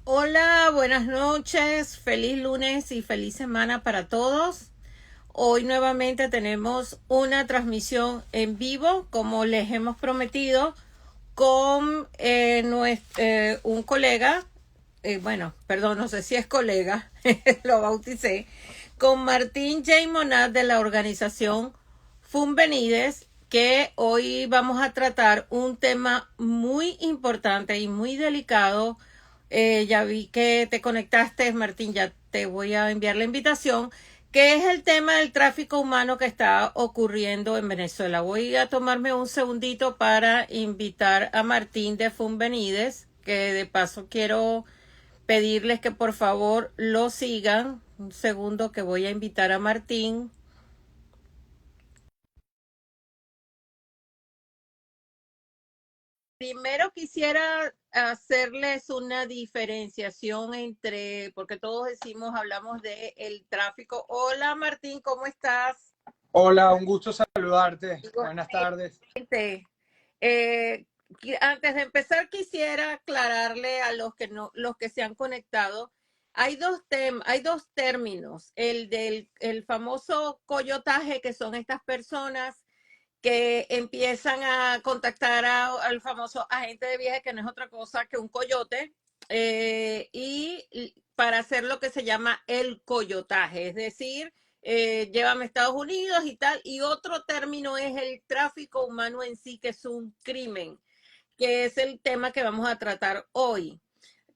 Hola, buenas noches, feliz lunes y feliz semana para todos. Hoy nuevamente tenemos una transmisión en vivo, como les hemos prometido, con un colega, bueno, perdón, no sé si es colega, lo bauticé, con Martín J. Monat de la organización Funvenides, que hoy vamos a tratar un tema muy importante y muy delicado. Ya vi que te conectaste, Martín, ya te voy a enviar la invitación, que es el tema del tráfico humano que está ocurriendo en Venezuela. Voy a tomarme un segundito para invitar a Martín de Funvenides, que de paso quiero pedirles que por favor lo sigan. Un segundo que voy a invitar a Martín. Primero quisiera hacerles una diferenciación entre, porque todos decimos, hablamos de el tráfico. Hola Martín, ¿cómo estás? Hola, un gusto saludarte. Buenas tardes. Igualmente. Eh, Antes de empezar quisiera aclararle a los que no, los que se han conectado. Hay dos términos, el del el famoso coyotaje, que son estas personas que empiezan a contactar al famoso agente de viaje, que no es otra cosa que un coyote, y para hacer lo que se llama el coyotaje, es decir, llévame a Estados Unidos y tal. Y otro término es el tráfico humano en sí, que es un crimen, que es el tema que vamos a tratar hoy.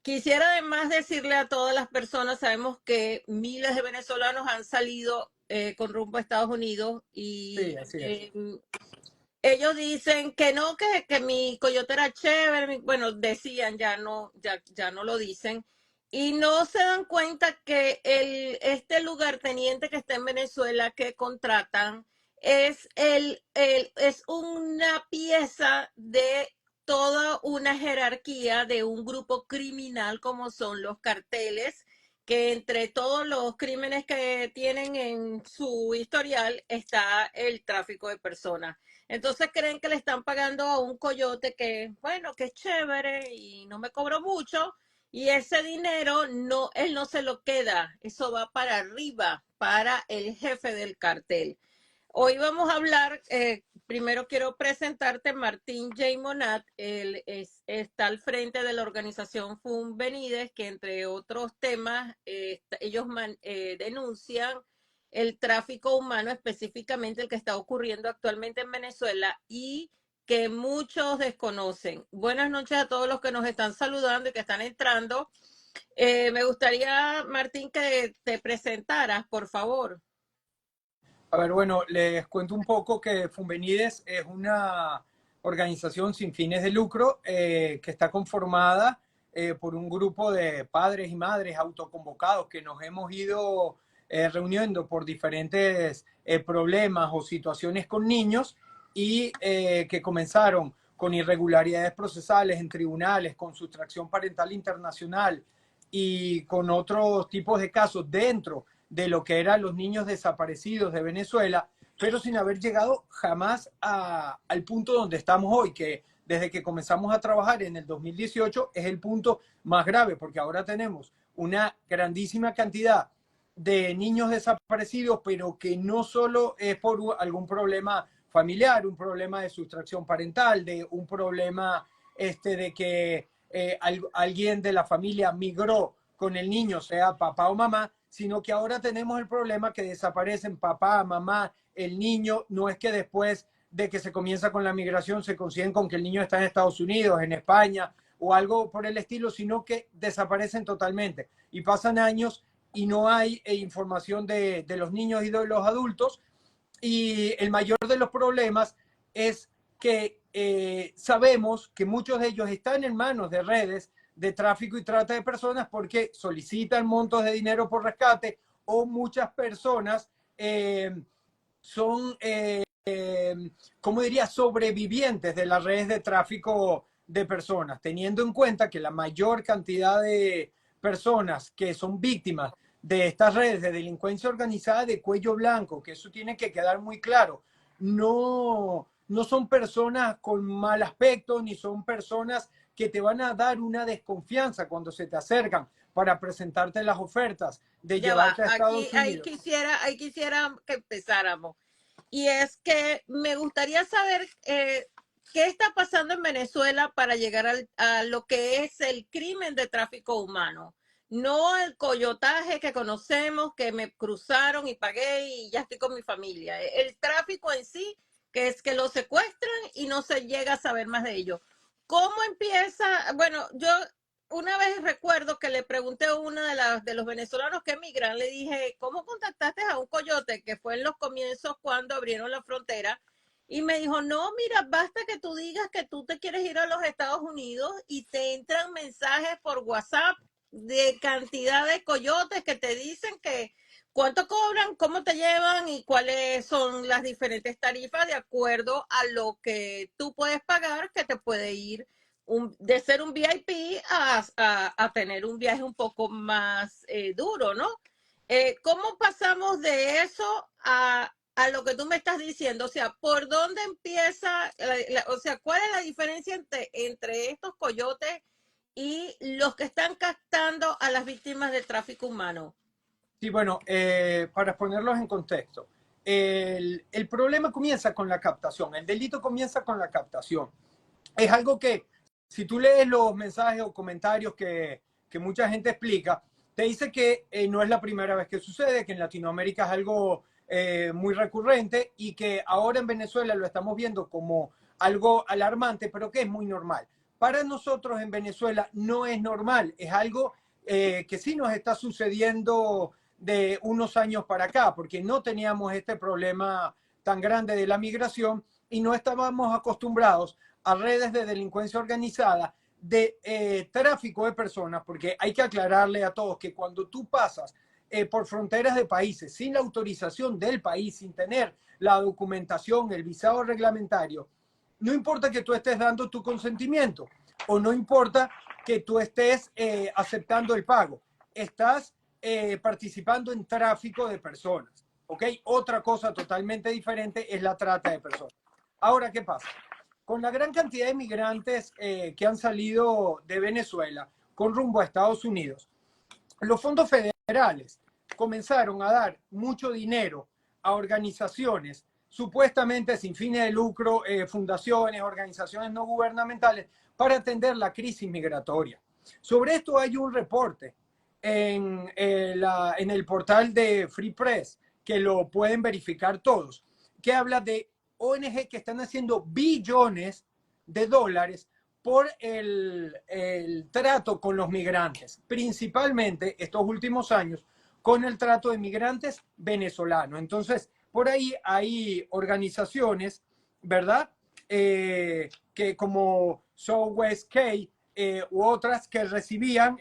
Quisiera además decirle a todas las personas, sabemos que miles de venezolanos han salido con rumbo a Estados Unidos Sí, y así es. ellos dicen que no, que mi coyote era chévere, bueno, decían, ya no lo dicen, y no se dan cuenta que este lugarteniente que está en Venezuela que contratan es una pieza de toda una jerarquía de un grupo criminal como son los carteles, que entre todos los crímenes que tienen en su historial está el tráfico de personas. Entonces creen que le están pagando a un coyote que, bueno, que es chévere y no me cobró mucho, y ese dinero no, él no se lo queda, eso va para arriba, para el jefe del cartel. Hoy vamos a hablar, primero quiero presentarte Martín J. Monat. Está al frente de la organización Funvenides, que entre otros temas, ellos denuncian el tráfico humano, específicamente el que está ocurriendo actualmente en Venezuela y que muchos desconocen. Buenas noches a todos los que nos están saludando y que están entrando. Me gustaría, Martín, que te presentaras, por favor. A ver, bueno, les cuento un poco que Funvenides es una organización sin fines de lucro que está conformada por un grupo de padres y madres autoconvocados que nos hemos ido reuniendo por diferentes problemas o situaciones con niños y que comenzaron con irregularidades procesales en tribunales, con sustracción parental internacional y con otros tipos de casos dentro de lo que eran los niños desaparecidos de Venezuela, pero sin haber llegado jamás al punto donde estamos hoy, que desde que comenzamos a trabajar en el 2018 es el punto más grave, porque ahora tenemos una grandísima cantidad de niños desaparecidos, pero que no solo es por algún problema familiar, un problema de sustracción parental, de un problema de que alguien de la familia migró con el niño, sea papá o mamá, sino que ahora tenemos el problema que desaparecen papá, mamá, el niño. No es que después de que se comienza con la migración se consiguen con que el niño está en Estados Unidos, en España o algo por el estilo, sino que desaparecen totalmente y pasan años y no hay información de los niños y de los adultos. Y el mayor de los problemas es que sabemos que muchos de ellos están en manos de redes de tráfico y trata de personas porque solicitan montos de dinero por rescate o muchas personas son, como diría, sobrevivientes de las redes de tráfico de personas, teniendo en cuenta que la mayor cantidad de personas que son víctimas de estas redes de delincuencia organizada de cuello blanco, que eso tiene que quedar muy claro, no son personas con mal aspecto, ni son personas que te van a dar una desconfianza cuando se te acercan para presentarte las ofertas de Ya va, llevarte a Estados Unidos. ahí quisiera que empezáramos. Y es que me gustaría saber qué está pasando en Venezuela para llegar a lo que es el crimen de tráfico humano. No el coyotaje que conocemos, que me cruzaron y pagué y ya estoy con mi familia. El tráfico en sí, que es que lo secuestran y no se llega a saber más de ello. ¿Cómo empieza? Bueno, yo una vez recuerdo que le pregunté a una de los venezolanos que emigran, le dije, ¿cómo contactaste a un coyote? Que fue en los comienzos cuando abrieron la frontera. Y me dijo, no, mira, basta que tú digas que tú te quieres ir a los Estados Unidos y te entran mensajes por WhatsApp de cantidad de coyotes que te dicen que cuánto cobran, cómo te llevan y cuáles son las diferentes tarifas de acuerdo a lo que tú puedes pagar, que te puede ir de ser un VIP a tener un viaje un poco más duro, ¿no? ¿Cómo pasamos de eso a lo que tú me estás diciendo? O sea, ¿por dónde empieza? O sea, ¿cuál es la diferencia entre estos coyotes y los que están captando a las víctimas del tráfico humano? Sí, bueno, para ponerlos en contexto, el problema comienza con la captación, el delito comienza con la captación. Es algo que, si tú lees los mensajes o comentarios que mucha gente explica, te dice que no es la primera vez que sucede, que en Latinoamérica es algo muy recurrente y que ahora en Venezuela lo estamos viendo como algo alarmante, pero que es muy normal. Para nosotros en Venezuela no es normal, es algo que sí nos está sucediendo de unos años para acá, porque no teníamos este problema tan grande de la migración y no estábamos acostumbrados a redes de delincuencia organizada, de tráfico de personas, porque hay que aclararle a todos que cuando tú pasas por fronteras de países sin la autorización del país, sin tener la documentación, el visado reglamentario, no importa que tú estés dando tu consentimiento o no importa que tú estés aceptando el pago, estás participando en tráfico de personas. ¿Ok? Otra cosa totalmente diferente es la trata de personas. Ahora, ¿qué pasa? Con la gran cantidad de migrantes que han salido de Venezuela con rumbo a Estados Unidos, los fondos federales comenzaron a dar mucho dinero a organizaciones supuestamente sin fines de lucro, fundaciones, organizaciones no gubernamentales, para atender la crisis migratoria. Sobre esto hay un reporte en el portal de Free Press, que lo pueden verificar todos, que habla de ONG que están haciendo billones de dólares por el trato con los migrantes, principalmente estos últimos años con el trato de migrantes venezolanos. Entonces, por ahí hay organizaciones, ¿verdad? Que como Southwest K u otras que recibían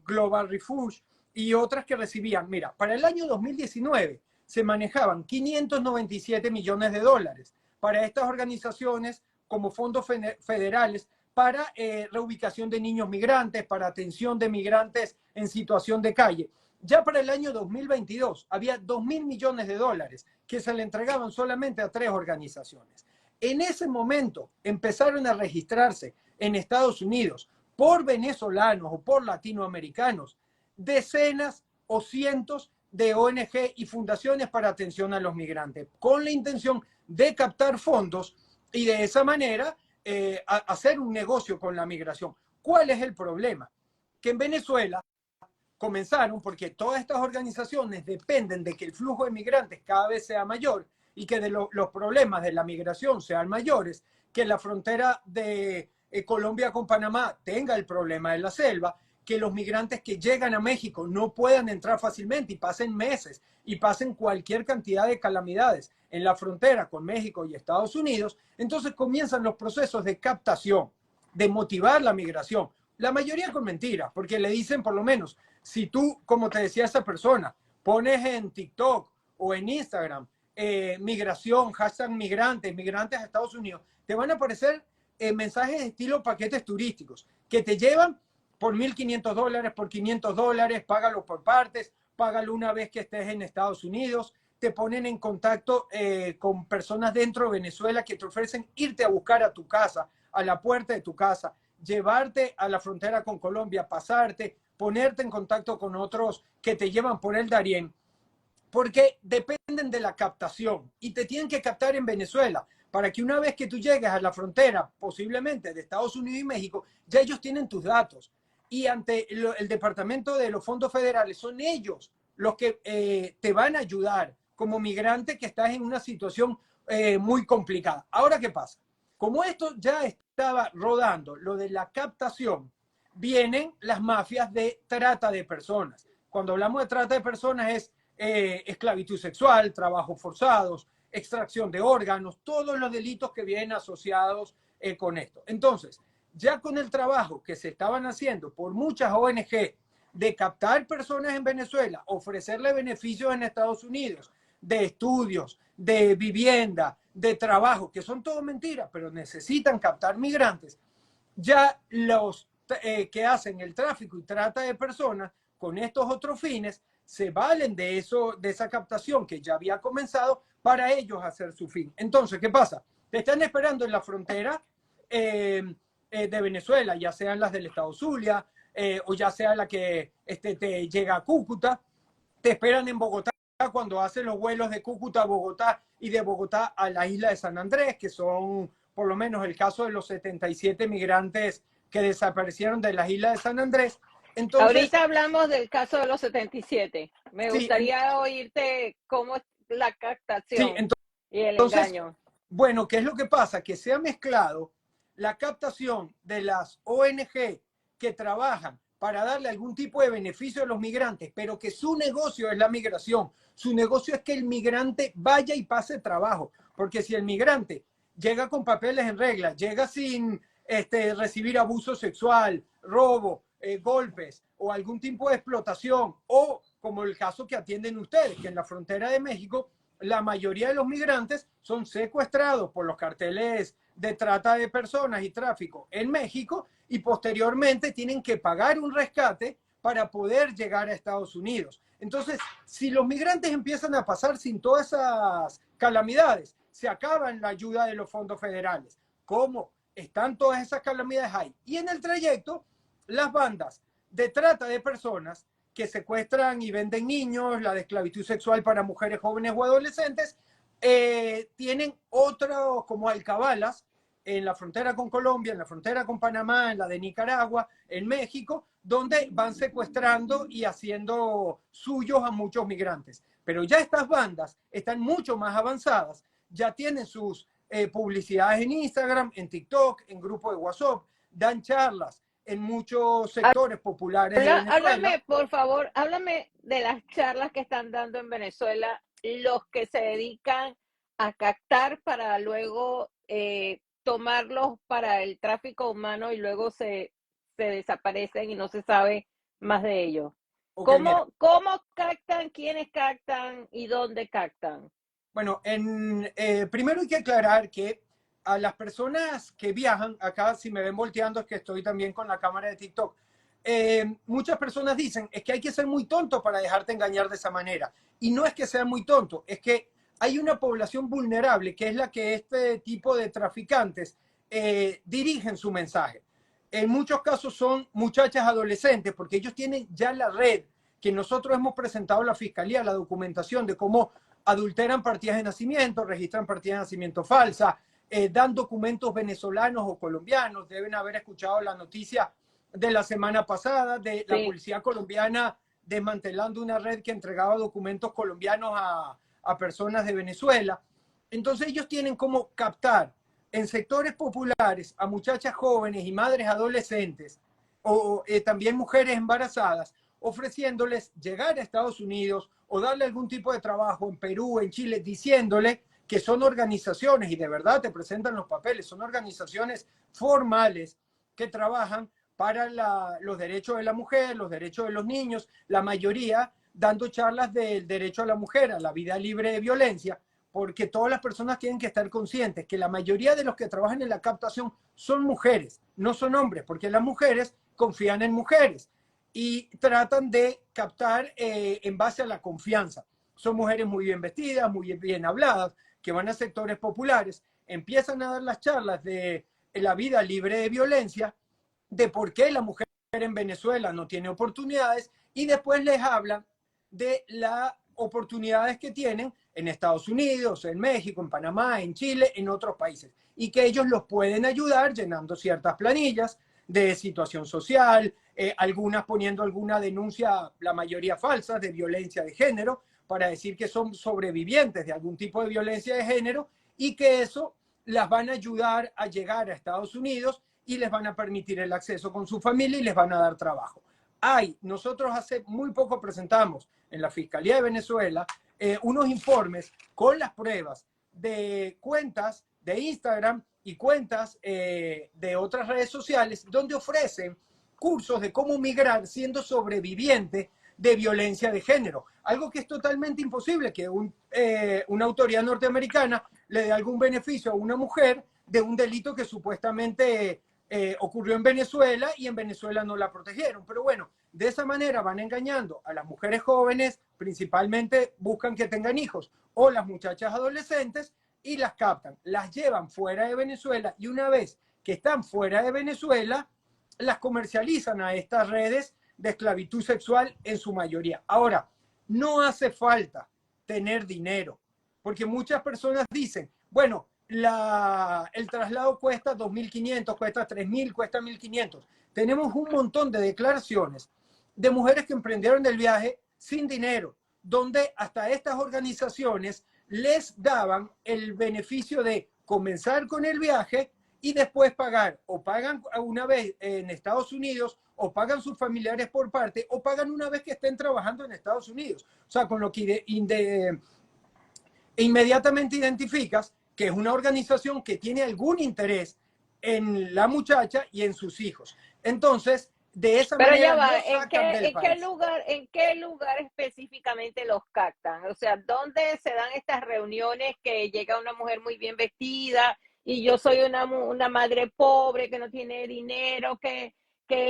Global Refuge y otras que recibían, mira, para el año 2019 se manejaban 597 millones de dólares para estas organizaciones como fondos federales para reubicación de niños migrantes, para atención de migrantes en situación de calle. Ya para el año 2022 había 2.000 millones de dólares que se le entregaban solamente a 3 organizaciones. En ese momento empezaron a registrarse en Estados Unidos por venezolanos o por latinoamericanos decenas o cientos de ONG y fundaciones para atención a los migrantes, con la intención de captar fondos y de esa manera hacer un negocio con la migración. ¿Cuál es el problema? Que en Venezuela comenzaron porque todas estas organizaciones dependen de que el flujo de migrantes cada vez sea mayor y que los problemas de la migración sean mayores, que la frontera de Colombia con Panamá tenga el problema de la selva, que los migrantes que llegan a México no puedan entrar fácilmente y pasen meses y pasen cualquier cantidad de calamidades en la frontera con México y Estados Unidos. Entonces comienzan los procesos de captación, de motivar la migración. La mayoría con mentiras, porque le dicen por lo menos, si tú, como te decía esa persona, pones en TikTok o en Instagram migración, hashtag migrantes a Estados Unidos, te van a aparecer mensajes de estilo paquetes turísticos que te llevan por $1.500, por $500, págalo por partes, págalo una vez que estés en Estados Unidos, te ponen en contacto con personas dentro de Venezuela que te ofrecen irte a buscar a tu casa, a la puerta de tu casa, llevarte a la frontera con Colombia, pasarte, ponerte en contacto con otros que te llevan por el Darién, porque dependen de la captación y te tienen que captar en Venezuela para que una vez que tú llegues a la frontera, posiblemente de Estados Unidos y México, ya ellos tienen tus datos. Y ante el Departamento de los Fondos Federales, son ellos los que te van a ayudar como migrante que estás en una situación muy complicada. Ahora, ¿qué pasa? Como esto ya estaba rodando, lo de la captación, vienen las mafias de trata de personas. Cuando hablamos de trata de personas es esclavitud sexual, trabajos forzados, extracción de órganos, todos los delitos que vienen asociados con esto. Entonces, ya con el trabajo que se estaban haciendo por muchas ONG de captar personas en Venezuela, ofrecerle beneficios en Estados Unidos, de estudios, de vivienda, de trabajo, que son todo mentiras, pero necesitan captar migrantes, ya los que hacen el tráfico y trata de personas con estos otros fines se valen de eso, de esa captación que ya había comenzado para ellos hacer su fin. Entonces, ¿qué pasa? Te están esperando en la frontera de Venezuela, ya sean las del estado Zulia o ya sea la que te llega a Cúcuta, te esperan en Bogotá cuando hacen los vuelos de Cúcuta a Bogotá y de Bogotá a la isla de San Andrés, que son por lo menos el caso de los 77 migrantes que desaparecieron de las islas de San Andrés. Entonces, ahorita hablamos del caso de los 77. Me sí, gustaría oírte cómo es la sí, captación y el entonces, engaño. bueno, ¿qué es lo que pasa? Que se ha mezclado la captación de las ONG que trabajan para darle algún tipo de beneficio a los migrantes, pero que su negocio es la migración. Su negocio es que el migrante vaya y pase trabajo, porque si el migrante llega con papeles en regla, llega sin recibir abuso sexual, robo, golpes o algún tipo de explotación, o como el caso que atienden ustedes, que en la frontera de México la mayoría de los migrantes son secuestrados por los carteles de trata de personas y tráfico en México y posteriormente tienen que pagar un rescate para poder llegar a Estados Unidos. Entonces, si los migrantes empiezan a pasar sin todas esas calamidades, se acaba la ayuda de los fondos federales. ¿Cómo están todas esas calamidades ahí? Y en el trayecto, las bandas de trata de personas que secuestran y venden niños, la de esclavitud sexual para mujeres jóvenes o adolescentes, tienen otros como alcabalas en la frontera con Colombia, en la frontera con Panamá, en la de Nicaragua, en México, donde van secuestrando y haciendo suyos a muchos migrantes. Pero ya estas bandas están mucho más avanzadas, ya tienen sus publicidades en Instagram, en TikTok, en grupos de WhatsApp, dan charlas en muchos sectores populares de Venezuela. Háblame, por favor, háblame de las charlas que están dando en Venezuela los que se dedican a captar para luego tomarlos para el tráfico humano y luego se desaparecen y no se sabe más de ellos. Okay, mira. ¿Cómo captan, quiénes captan y dónde captan? Bueno, primero hay que aclarar que a las personas que viajan, acá si me ven volteando es que estoy también con la cámara de TikTok, muchas personas dicen, es que hay que ser muy tonto para dejarte engañar de esa manera. Y no es que sea muy tonto, es que hay una población vulnerable que es la que este tipo de traficantes dirigen su mensaje. En muchos casos son muchachas adolescentes porque ellos tienen ya la red que nosotros hemos presentado a la Fiscalía, la documentación de cómo adulteran partidas de nacimiento, registran partidas de nacimiento falsas, dan documentos venezolanos o colombianos. Deben haber escuchado la noticia de la semana pasada de la policía colombiana desmantelando una red que entregaba documentos colombianos a personas de Venezuela. Entonces ellos tienen como captar en sectores populares a muchachas jóvenes y madres adolescentes o también mujeres embarazadas, ofreciéndoles llegar a Estados Unidos o darle algún tipo de trabajo en Perú, en Chile, diciéndole que son organizaciones, y de verdad te presentan los papeles, son organizaciones formales que trabajan para los derechos de la mujer, los derechos de los niños, la mayoría dando charlas del derecho a la mujer, a la vida libre de violencia, porque todas las personas tienen que estar conscientes que la mayoría de los que trabajan en la captación son mujeres, no son hombres, porque las mujeres confían en mujeres y tratan de captar en base a la confianza. Son mujeres muy bien vestidas, muy bien habladas, que van a sectores populares, empiezan a dar las charlas de la vida libre de violencia de por qué la mujer en Venezuela no tiene oportunidades y después les hablan de las oportunidades que tienen en Estados Unidos, en México, en Panamá, en Chile, en otros países y que ellos los pueden ayudar llenando ciertas planillas de situación social, algunas poniendo alguna denuncia, la mayoría falsa, de violencia de género, para decir que son sobrevivientes de algún tipo de violencia de género y que eso las van a ayudar a llegar a Estados Unidos y les van a permitir el acceso con su familia y les van a dar trabajo. Nosotros hace muy poco presentamos en la Fiscalía de Venezuela unos informes con las pruebas de cuentas de Instagram y cuentas de otras redes sociales donde ofrecen cursos de cómo migrar siendo sobreviviente de violencia de género. Algo que es totalmente imposible que una autoridad norteamericana le dé algún beneficio a una mujer de un delito que supuestamente ocurrió en Venezuela y en Venezuela no la protegieron. Pero bueno, de esa manera van engañando a las mujeres jóvenes, principalmente buscan que tengan hijos, o las muchachas adolescentes, y las captan, las llevan fuera de Venezuela y una vez que están fuera de Venezuela, las comercializan a estas redes de esclavitud sexual en su mayoría. Ahora, no hace falta tener dinero, porque muchas personas dicen, bueno, el traslado cuesta 2.500, cuesta 3.000, cuesta 1.500. Tenemos un montón de declaraciones de mujeres que emprendieron el viaje sin dinero, donde hasta estas organizaciones les daban el beneficio de comenzar con el viaje y después pagar, o pagan una vez en Estados Unidos, o pagan sus familiares por parte, o pagan una vez que estén trabajando en Estados Unidos. O sea, con lo que inmediatamente identificas que es una organización que tiene algún interés en la muchacha y en sus hijos. Entonces, de esa Pero ya manera va, los sacan del país. en qué lugar específicamente los captan? O sea, ¿dónde se dan estas reuniones que llega una mujer muy bien vestida y yo soy una madre pobre que no tiene dinero, que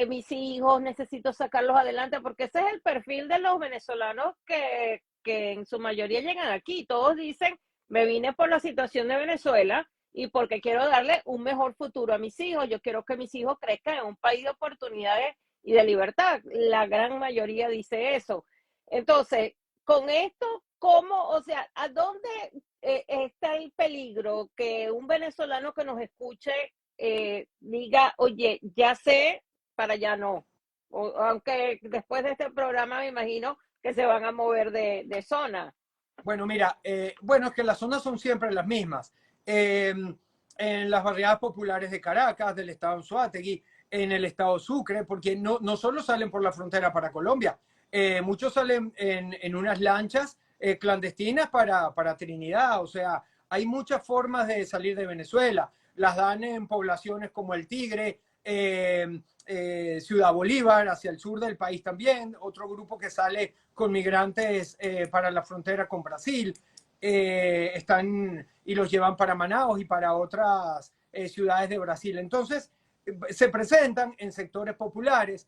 mis hijos necesito sacarlos adelante? Porque ese es el perfil de los venezolanos que en su mayoría llegan aquí. Todos dicen, me vine por la situación de Venezuela y porque quiero darle un mejor futuro a mis hijos. Yo quiero que mis hijos crezcan en un país de oportunidades y de libertad. La gran mayoría dice eso. Entonces, con esto, ¿cómo, o sea, a dónde está el peligro que un venezolano que nos escuche diga, oye, ya sé, para allá no? Aunque después de este programa me imagino que se van a mover de zona. Bueno, mira, bueno, es que las zonas son siempre las mismas. En las barriadas populares de Caracas, del estado Anzoátegui, en el estado Sucre, porque no solo salen por la frontera para Colombia, muchos salen en unas lanchas clandestinas para Trinidad. O sea, hay muchas formas de salir de Venezuela. Las dan en poblaciones como El Tigre, Ciudad Bolívar, hacia el sur del país también. Otro grupo que sale con migrantes para la frontera con Brasil. Están y los llevan para Manaus y para otras ciudades de Brasil. Entonces, se presentan en sectores populares,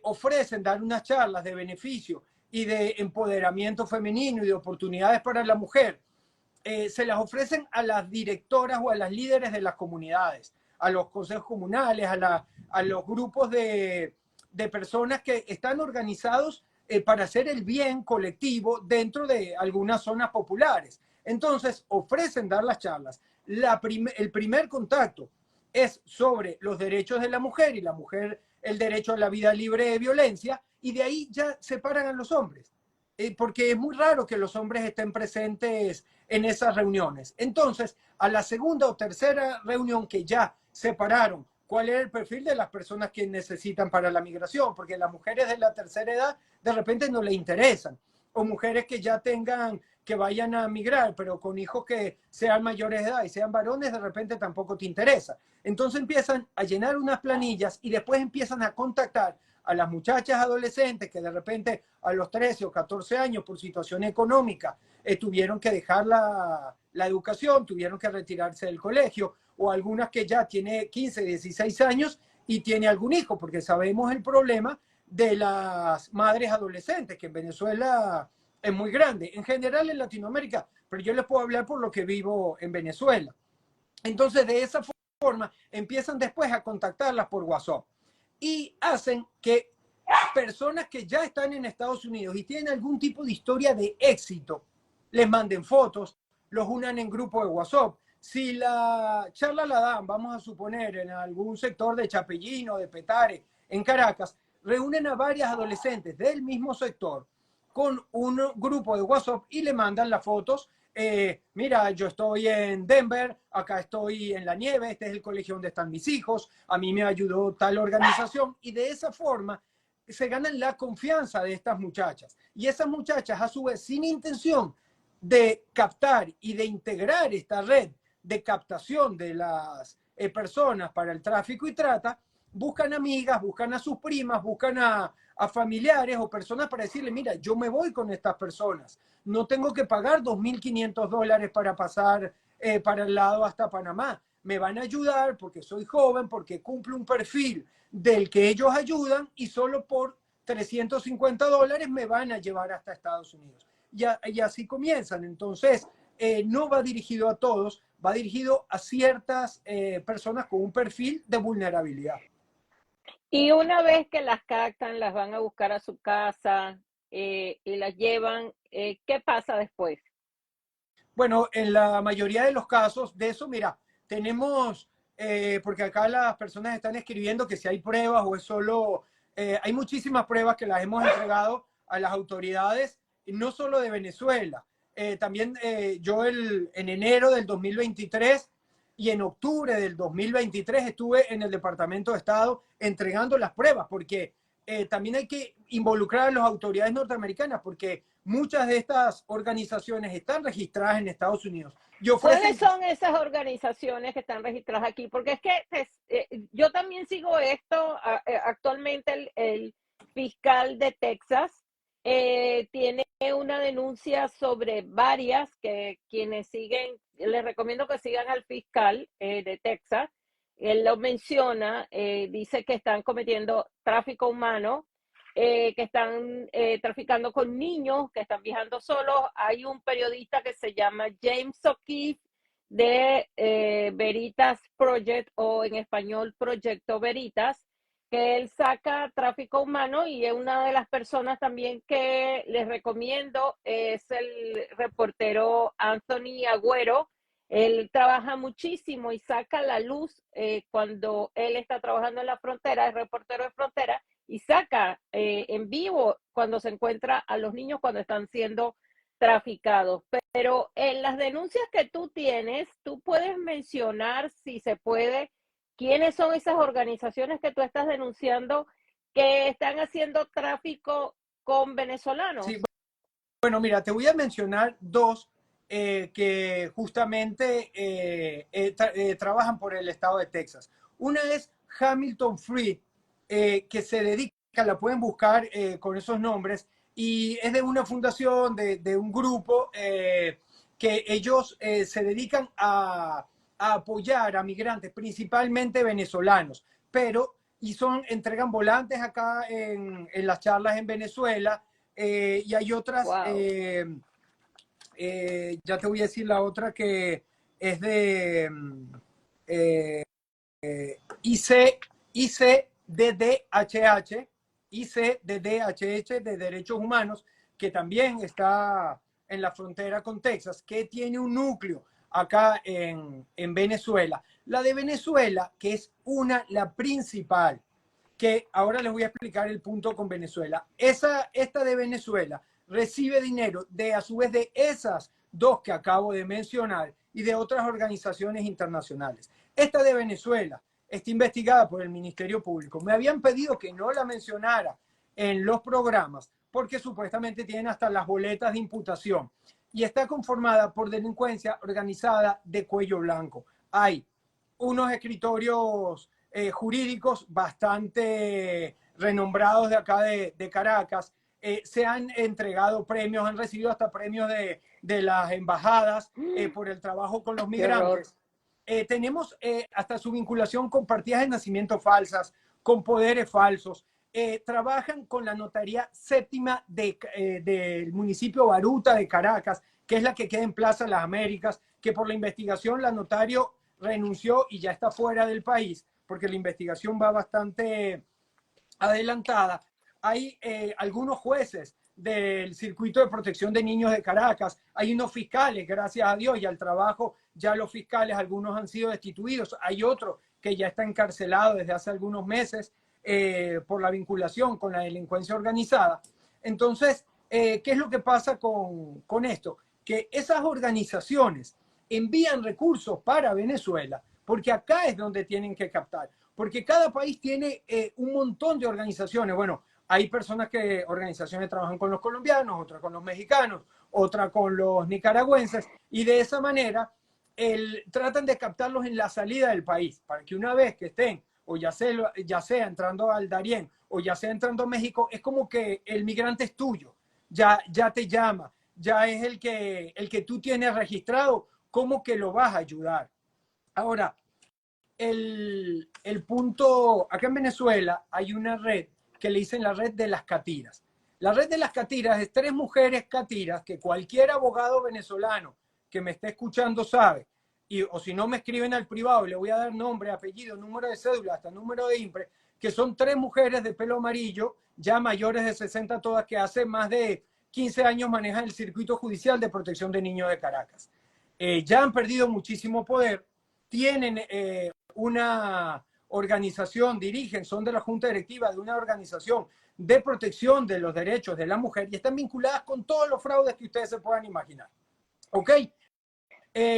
ofrecen dar unas charlas de beneficio y de empoderamiento femenino y de oportunidades para la mujer. Se las ofrecen a las directoras o a las líderes de las comunidades, a los consejos comunales, a los grupos de personas que están organizados para hacer el bien colectivo dentro de algunas zonas populares. Entonces, ofrecen dar las charlas. El primer contacto es sobre los derechos de la mujer y la mujer el derecho a la vida libre de violencia, y de ahí ya separan a los hombres, porque es muy raro que los hombres estén presentes en esas reuniones. Entonces, a la segunda o tercera reunión que ya separaron cuál era el perfil de las personas que necesitan para la migración, porque las mujeres de la tercera edad de repente no le interesan, o mujeres que ya tengan, que vayan a migrar, pero con hijos que sean mayores de edad y sean varones, de repente tampoco te interesa. Entonces empiezan a llenar unas planillas y después empiezan a contactar a las muchachas adolescentes que de repente a los 13 o 14 años por situación económica tuvieron que dejar la educación, tuvieron que retirarse del colegio, o algunas que ya tiene 15, 16 años y tiene algún hijo, porque sabemos el problema de las madres adolescentes, que en Venezuela es muy grande, en general en Latinoamérica, pero yo les puedo hablar por lo que vivo en Venezuela. Entonces, de esa forma, empiezan después a contactarlas por WhatsApp. y hacen que personas que ya están en Estados Unidos y tienen algún tipo de historia de éxito, les manden fotos, los unan en grupo de WhatsApp. Si la charla la dan, vamos a suponer, en algún sector de Chapellín o de Petare, en Caracas, reúnen a varias adolescentes del mismo sector con un grupo de WhatsApp y le mandan las fotos. Mira, yo estoy en Denver, acá estoy en la nieve, este es el colegio donde están mis hijos, a mí me ayudó tal organización, y de esa forma se ganan la confianza de estas muchachas. Y esas muchachas, a su vez, sin intención de captar y de integrar esta red de captación de las personas para el tráfico y trata, buscan amigas, buscan a sus primas, buscan a familiares o personas para decirle, mira, yo me voy con estas personas, no tengo que pagar $2.500 para pasar para el lado hasta Panamá, me van a ayudar porque soy joven, porque cumplo un perfil del que ellos ayudan y solo por $350 me van a llevar hasta Estados Unidos. Y así comienzan. Entonces, no va dirigido a todos, va dirigido a ciertas personas con un perfil de vulnerabilidad. Y una vez que las captan, las van a buscar a su casa y las llevan, ¿qué pasa después? Bueno, en la mayoría de los casos de eso, mira, tenemos, porque acá las personas están escribiendo que si hay pruebas o es solo, hay muchísimas pruebas que las hemos entregado a las autoridades, no solo de Venezuela. También yo en enero del 2023 y en octubre del 2023 estuve en el Departamento de Estado entregando las pruebas, porque también hay que involucrar a las autoridades norteamericanas, porque muchas de estas organizaciones están registradas en Estados Unidos y ¿Cuáles ofrecen... son esas organizaciones que están registradas aquí? Porque es que yo también sigo esto. Actualmente el fiscal de Texas tiene una denuncia sobre varias que quienes siguen, les recomiendo que sigan al fiscal de Texas. Él lo menciona, dice que están cometiendo tráfico humano, que están traficando con niños, que están viajando solos. Hay un periodista que se llama James O'Keefe de Veritas Project, o en español Proyecto Veritas, que él saca tráfico humano, y es una de las personas también que les recomiendo es el reportero Anthony Agüero. Él trabaja muchísimo y saca a la luz cuando él está trabajando en la frontera, es reportero de frontera, y saca en vivo cuando se encuentra a los niños cuando están siendo traficados. Pero en las denuncias que tú tienes, tú puedes mencionar, si se puede, quiénes son esas organizaciones que tú estás denunciando que están haciendo tráfico con Sí, venezolanos. bueno, mira, te voy a mencionar dos que justamente trabajan por el estado de Texas. Una es Hamilton Free, que se dedica, la pueden buscar con esos nombres, y es de una fundación, de un grupo que ellos se dedican a apoyar a migrantes, principalmente venezolanos, pero entregan volantes acá en las charlas en Venezuela, y hay otras, Wow. ya te voy a decir la otra que es de eh, IC, ICDDHH, ICDDHH de Derechos Humanos, que también está en la frontera con Texas, que tiene un núcleo acá en Venezuela. La de Venezuela, que es la principal, que ahora les voy a explicar el punto con Venezuela. Esta de Venezuela recibe dinero a su vez de esas dos que acabo de mencionar y de otras organizaciones internacionales. Esta de Venezuela está investigada por el Ministerio Público. Me habían pedido que no la mencionara en los programas porque supuestamente tienen hasta las boletas de imputación, y está conformada por delincuencia organizada de cuello blanco. Hay unos escritorios jurídicos bastante renombrados de acá de Caracas. Se han entregado premios, han recibido hasta premios de las embajadas por el trabajo con los Qué horror. migrantes. Tenemos hasta su vinculación con partidas de nacimiento falsas, con poderes falsos. Trabajan con la notaría séptima del municipio Baruta de Caracas, que es la que queda en Plaza Las Américas, que por la investigación la notario renunció y ya está fuera del país, porque la investigación va bastante adelantada. Hay algunos jueces del Circuito de Protección de Niños de Caracas, hay unos fiscales, gracias a Dios y al trabajo, ya los fiscales, algunos han sido destituidos, hay otro que ya está encarcelado desde hace algunos meses por la vinculación con la delincuencia organizada. Entonces, ¿qué es lo que pasa con esto? Que esas organizaciones envían recursos para Venezuela, porque acá es donde tienen que captar, porque cada país tiene un montón de organizaciones. Bueno, hay organizaciones que trabajan con los colombianos, otras con los mexicanos, otra con los nicaragüenses, y de esa manera tratan de captarlos en la salida del país, para que una vez que estén, o ya sea entrando al Darién, o ya sea entrando a México, es como que el migrante es tuyo, ya te llama, ya es el que tú tienes registrado, como que lo vas a ayudar. Ahora, el punto, acá en Venezuela hay una red que le dicen la red de las catiras. La red de las catiras es 3 mujeres catiras que cualquier abogado venezolano que me esté escuchando sabe, o si no me escriben al privado, le voy a dar nombre, apellido, número de cédula, hasta número de IMPRE, que son 3 mujeres de pelo amarillo, ya mayores de 60 todas, que hace más de 15 años manejan el circuito judicial de protección de niños de Caracas. Ya han perdido muchísimo poder, tienen una organización, son de la junta directiva de una organización de protección de los derechos de la mujer y están vinculadas con todos los fraudes que ustedes se puedan imaginar. ¿Ok?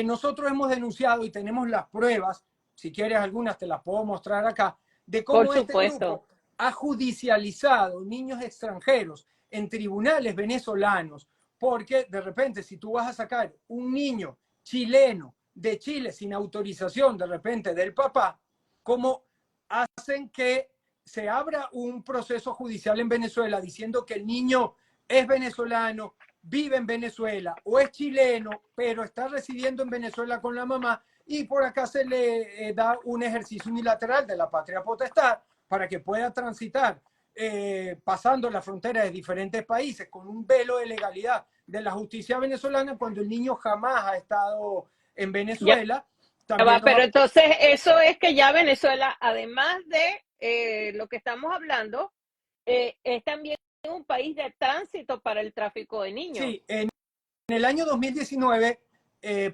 Nosotros hemos denunciado y tenemos las pruebas, si quieres algunas te las puedo mostrar acá, de cómo este grupo ha judicializado niños extranjeros en tribunales venezolanos, porque de repente si tú vas a sacar un niño chileno de Chile sin autorización de repente del papá, ¿cómo hacen que se abra un proceso judicial en Venezuela diciendo que el niño es venezolano, vive en Venezuela o es chileno, pero está residiendo en Venezuela con la mamá y por acá se le da un ejercicio unilateral de la patria potestad para que pueda transitar pasando la frontera de diferentes países con un velo de legalidad de la justicia venezolana cuando el niño jamás ha estado en Venezuela. También pero entonces eso es que ya Venezuela, además de lo que estamos hablando, es también un país de tránsito para el tráfico de niños. Sí, en el año 2019,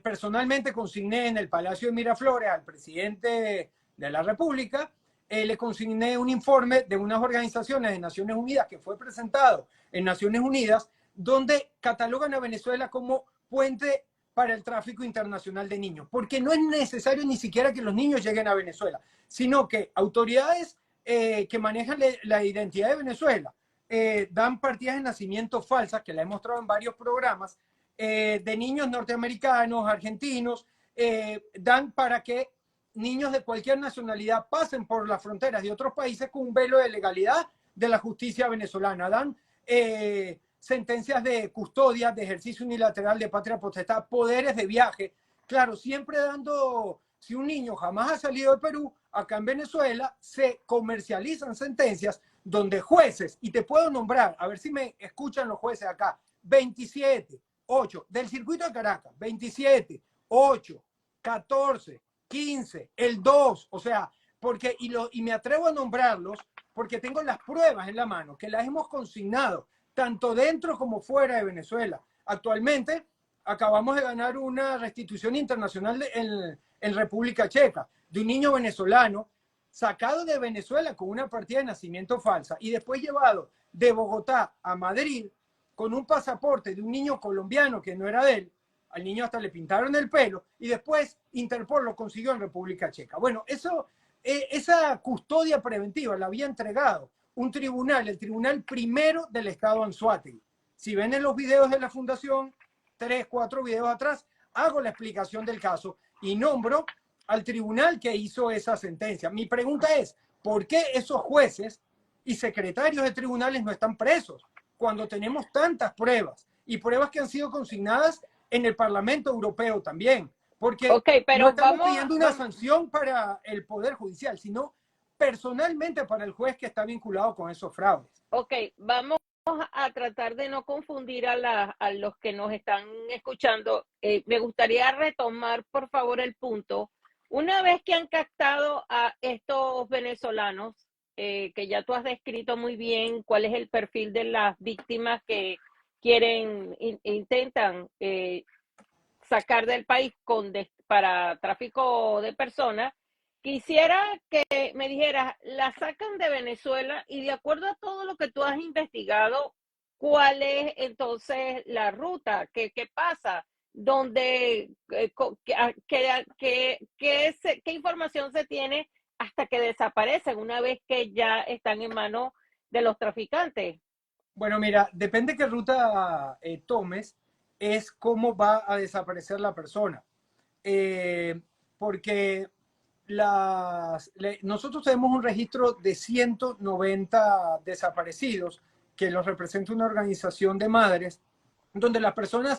personalmente consigné en el Palacio de Miraflores al presidente de la República, le consigné un informe de unas organizaciones de Naciones Unidas que fue presentado en Naciones Unidas, donde catalogan a Venezuela como puente para el tráfico internacional de niños, porque no es necesario ni siquiera que los niños lleguen a Venezuela, sino que autoridades que manejan la identidad de Venezuela dan partidas de nacimiento falsas, que la he mostrado en varios programas, de niños norteamericanos, argentinos, dan para que niños de cualquier nacionalidad pasen por las fronteras de otros países con un velo de legalidad de la justicia venezolana. Dan sentencias de custodia, de ejercicio unilateral de patria potestad, poderes de viaje. Claro, siempre dando, si un niño jamás ha salido de Perú, acá en Venezuela se comercializan sentencias donde jueces, y te puedo nombrar, a ver si me escuchan los jueces acá, 27, 8, del circuito de Caracas, 27, 8, 14, 15, el 2, o sea, porque, y me atrevo a nombrarlos porque tengo las pruebas en la mano, que las hemos consignado, tanto dentro como fuera de Venezuela. Actualmente acabamos de ganar una restitución internacional en República Checa, de un niño venezolano sacado de Venezuela con una partida de nacimiento falsa y después llevado de Bogotá a Madrid con un pasaporte de un niño colombiano que no era de él. Al niño hasta le pintaron el pelo y después Interpol lo consiguió en República Checa. Bueno, esa custodia preventiva la había entregado un tribunal, el tribunal primero del estado Anzoátegui. Si ven en los videos de la fundación, 3, 4 videos atrás, hago la explicación del caso y nombro al tribunal que hizo esa sentencia. Mi pregunta es, ¿por qué esos jueces y secretarios de tribunales no están presos cuando tenemos tantas pruebas y pruebas que han sido consignadas en el Parlamento Europeo también? Porque pero no estamos pidiendo una sanción para el Poder Judicial, sino personalmente para el juez que está vinculado con esos fraudes. Ok, vamos a tratar de no confundir a los que nos están escuchando. Me gustaría retomar, por favor, el punto. Una vez que han captado a estos venezolanos, que ya tú has descrito muy bien cuál es el perfil de las víctimas que intentan sacar del país para tráfico de personas, quisiera que me dijeras, la sacan de Venezuela y de acuerdo a todo lo que tú has investigado, ¿cuál es entonces la ruta? ¿Qué pasa? ¿Dónde, qué información se tiene hasta que desaparecen una vez que ya están en manos de los traficantes? Bueno, mira, depende qué ruta tomes, es cómo va a desaparecer la persona. Eh, Porque nosotros tenemos un registro de 190 desaparecidos que los representa una organización de madres, donde las personas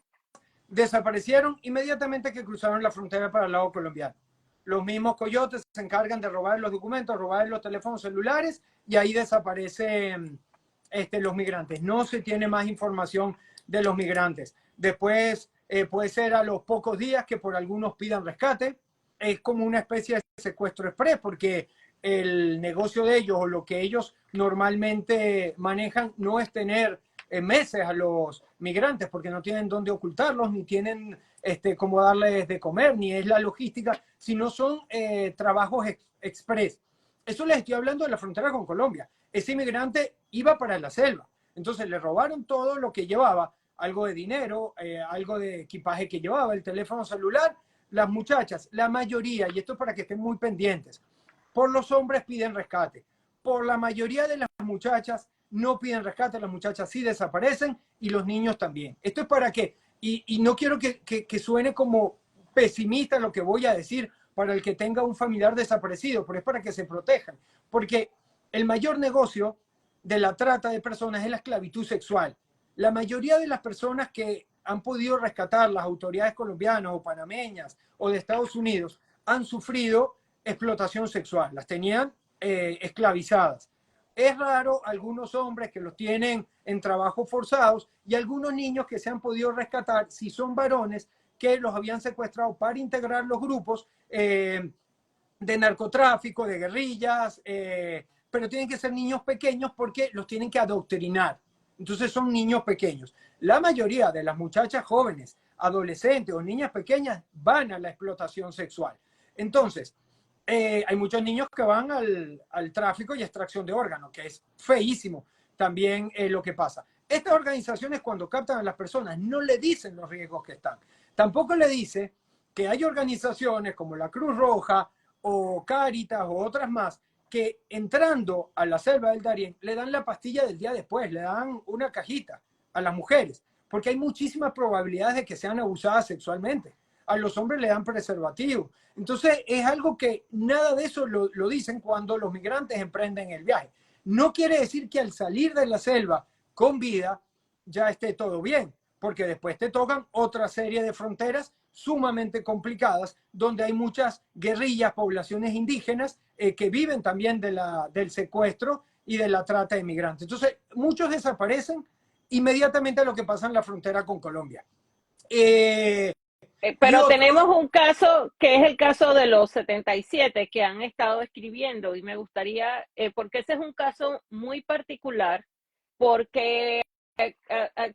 desaparecieron inmediatamente que cruzaron la frontera para el lado colombiano. Los mismos coyotes se encargan de robar los documentos, robar los teléfonos celulares y ahí desaparecen los migrantes. No se tiene más información de los migrantes. Después puede ser a los pocos días que por algunos pidan rescate. Es como una especie de secuestro express porque el negocio de ellos o lo que ellos normalmente manejan no es tener meses a los migrantes porque no tienen dónde ocultarlos, ni tienen cómo darles de comer, ni es la logística, sino son trabajos express. Eso les estoy hablando de la frontera con Colombia. Ese inmigrante iba para la selva, entonces le robaron todo lo que llevaba, algo de dinero, algo de equipaje que llevaba, el teléfono celular. Las muchachas, la mayoría, y esto es para que estén muy pendientes, por los hombres piden rescate, por la mayoría de las muchachas no piden rescate, las muchachas sí desaparecen y los niños también. Esto es para que, y no quiero que suene como pesimista lo que voy a decir para el que tenga un familiar desaparecido, pero es para que se protejan, porque el mayor negocio de la trata de personas es la esclavitud sexual. La mayoría de las personas que han podido rescatar las autoridades colombianas o panameñas o de Estados Unidos han sufrido explotación sexual, las tenían esclavizadas. Es raro algunos hombres que los tienen en trabajos forzados y algunos niños que se han podido rescatar, si son varones, que los habían secuestrado para integrar los grupos de narcotráfico, de guerrillas, pero tienen que ser niños pequeños porque los tienen que adoctrinar. Entonces son niños pequeños. La mayoría de las muchachas jóvenes, adolescentes o niñas pequeñas van a la explotación sexual. Entonces, hay muchos niños que van al tráfico y extracción de órganos, que es feísimo también lo que pasa. Estas organizaciones cuando captan a las personas no le dicen los riesgos que están. Tampoco le dice que hay organizaciones como la Cruz Roja o Cáritas o otras más que entrando a la selva del Darién le dan la pastilla del día después, le dan una cajita a las mujeres, porque hay muchísimas probabilidades de que sean abusadas sexualmente. A los hombres le dan preservativo. Entonces es algo que nada de eso lo dicen cuando los migrantes emprenden el viaje. No quiere decir que al salir de la selva con vida ya esté todo bien, porque después te tocan otra serie de fronteras sumamente complicadas, donde hay muchas guerrillas, poblaciones indígenas que viven también del secuestro y de la trata de migrantes. Entonces, muchos desaparecen inmediatamente a lo que pasa en la frontera con Colombia. Y Pero otros, tenemos un caso que es el caso de los 77 que han estado escribiendo y me gustaría, porque ese es un caso muy particular, porque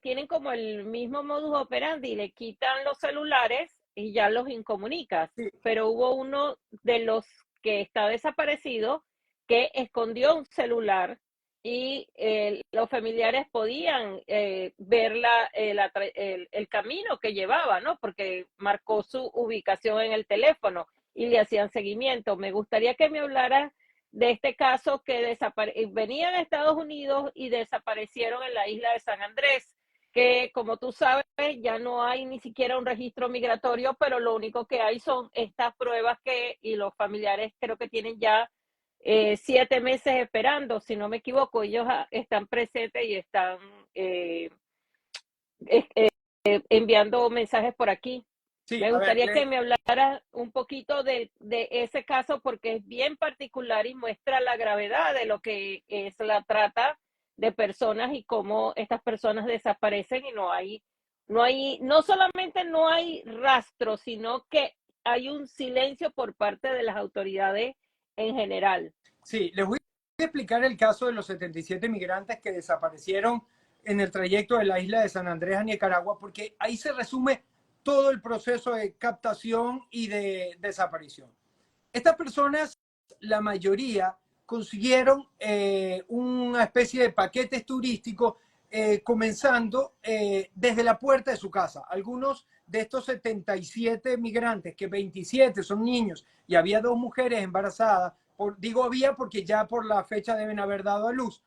tienen como el mismo modus operandi, le quitan los celulares y ya los incomunicas, sí, pero hubo uno de los que está desaparecido que escondió un celular y los familiares podían ver el camino que llevaba, ¿no? Porque marcó su ubicación en el teléfono y le hacían seguimiento. Me gustaría que me hablara de este caso que venían a Estados Unidos y desaparecieron en la isla de San Andrés, que como tú sabes ya no hay ni siquiera un registro migratorio, pero lo único que hay son estas pruebas y los familiares creo que tienen ya 7 meses esperando, si no me equivoco, ellos están presentes y están eh, enviando mensajes por aquí. sí, Me a ver, gustaría que me hablara un poquito de ese caso porque es bien particular y muestra la gravedad de lo que es la trata de personas y cómo estas personas desaparecen y no solamente no hay rastro, sino que hay un silencio por parte de las autoridades en general. sí, les voy a explicar el caso de los 77 migrantes que desaparecieron en el trayecto de la isla de San Andrés a Nicaragua, porque ahí se resume todo el proceso de captación y de desaparición. Estas personas, la mayoría, consiguieron una especie de paquetes turísticos comenzando desde la puerta de su casa. Algunos de estos 77 migrantes, que 27 son niños y había 2 mujeres embarazadas, digo había porque ya por la fecha deben haber dado a luz,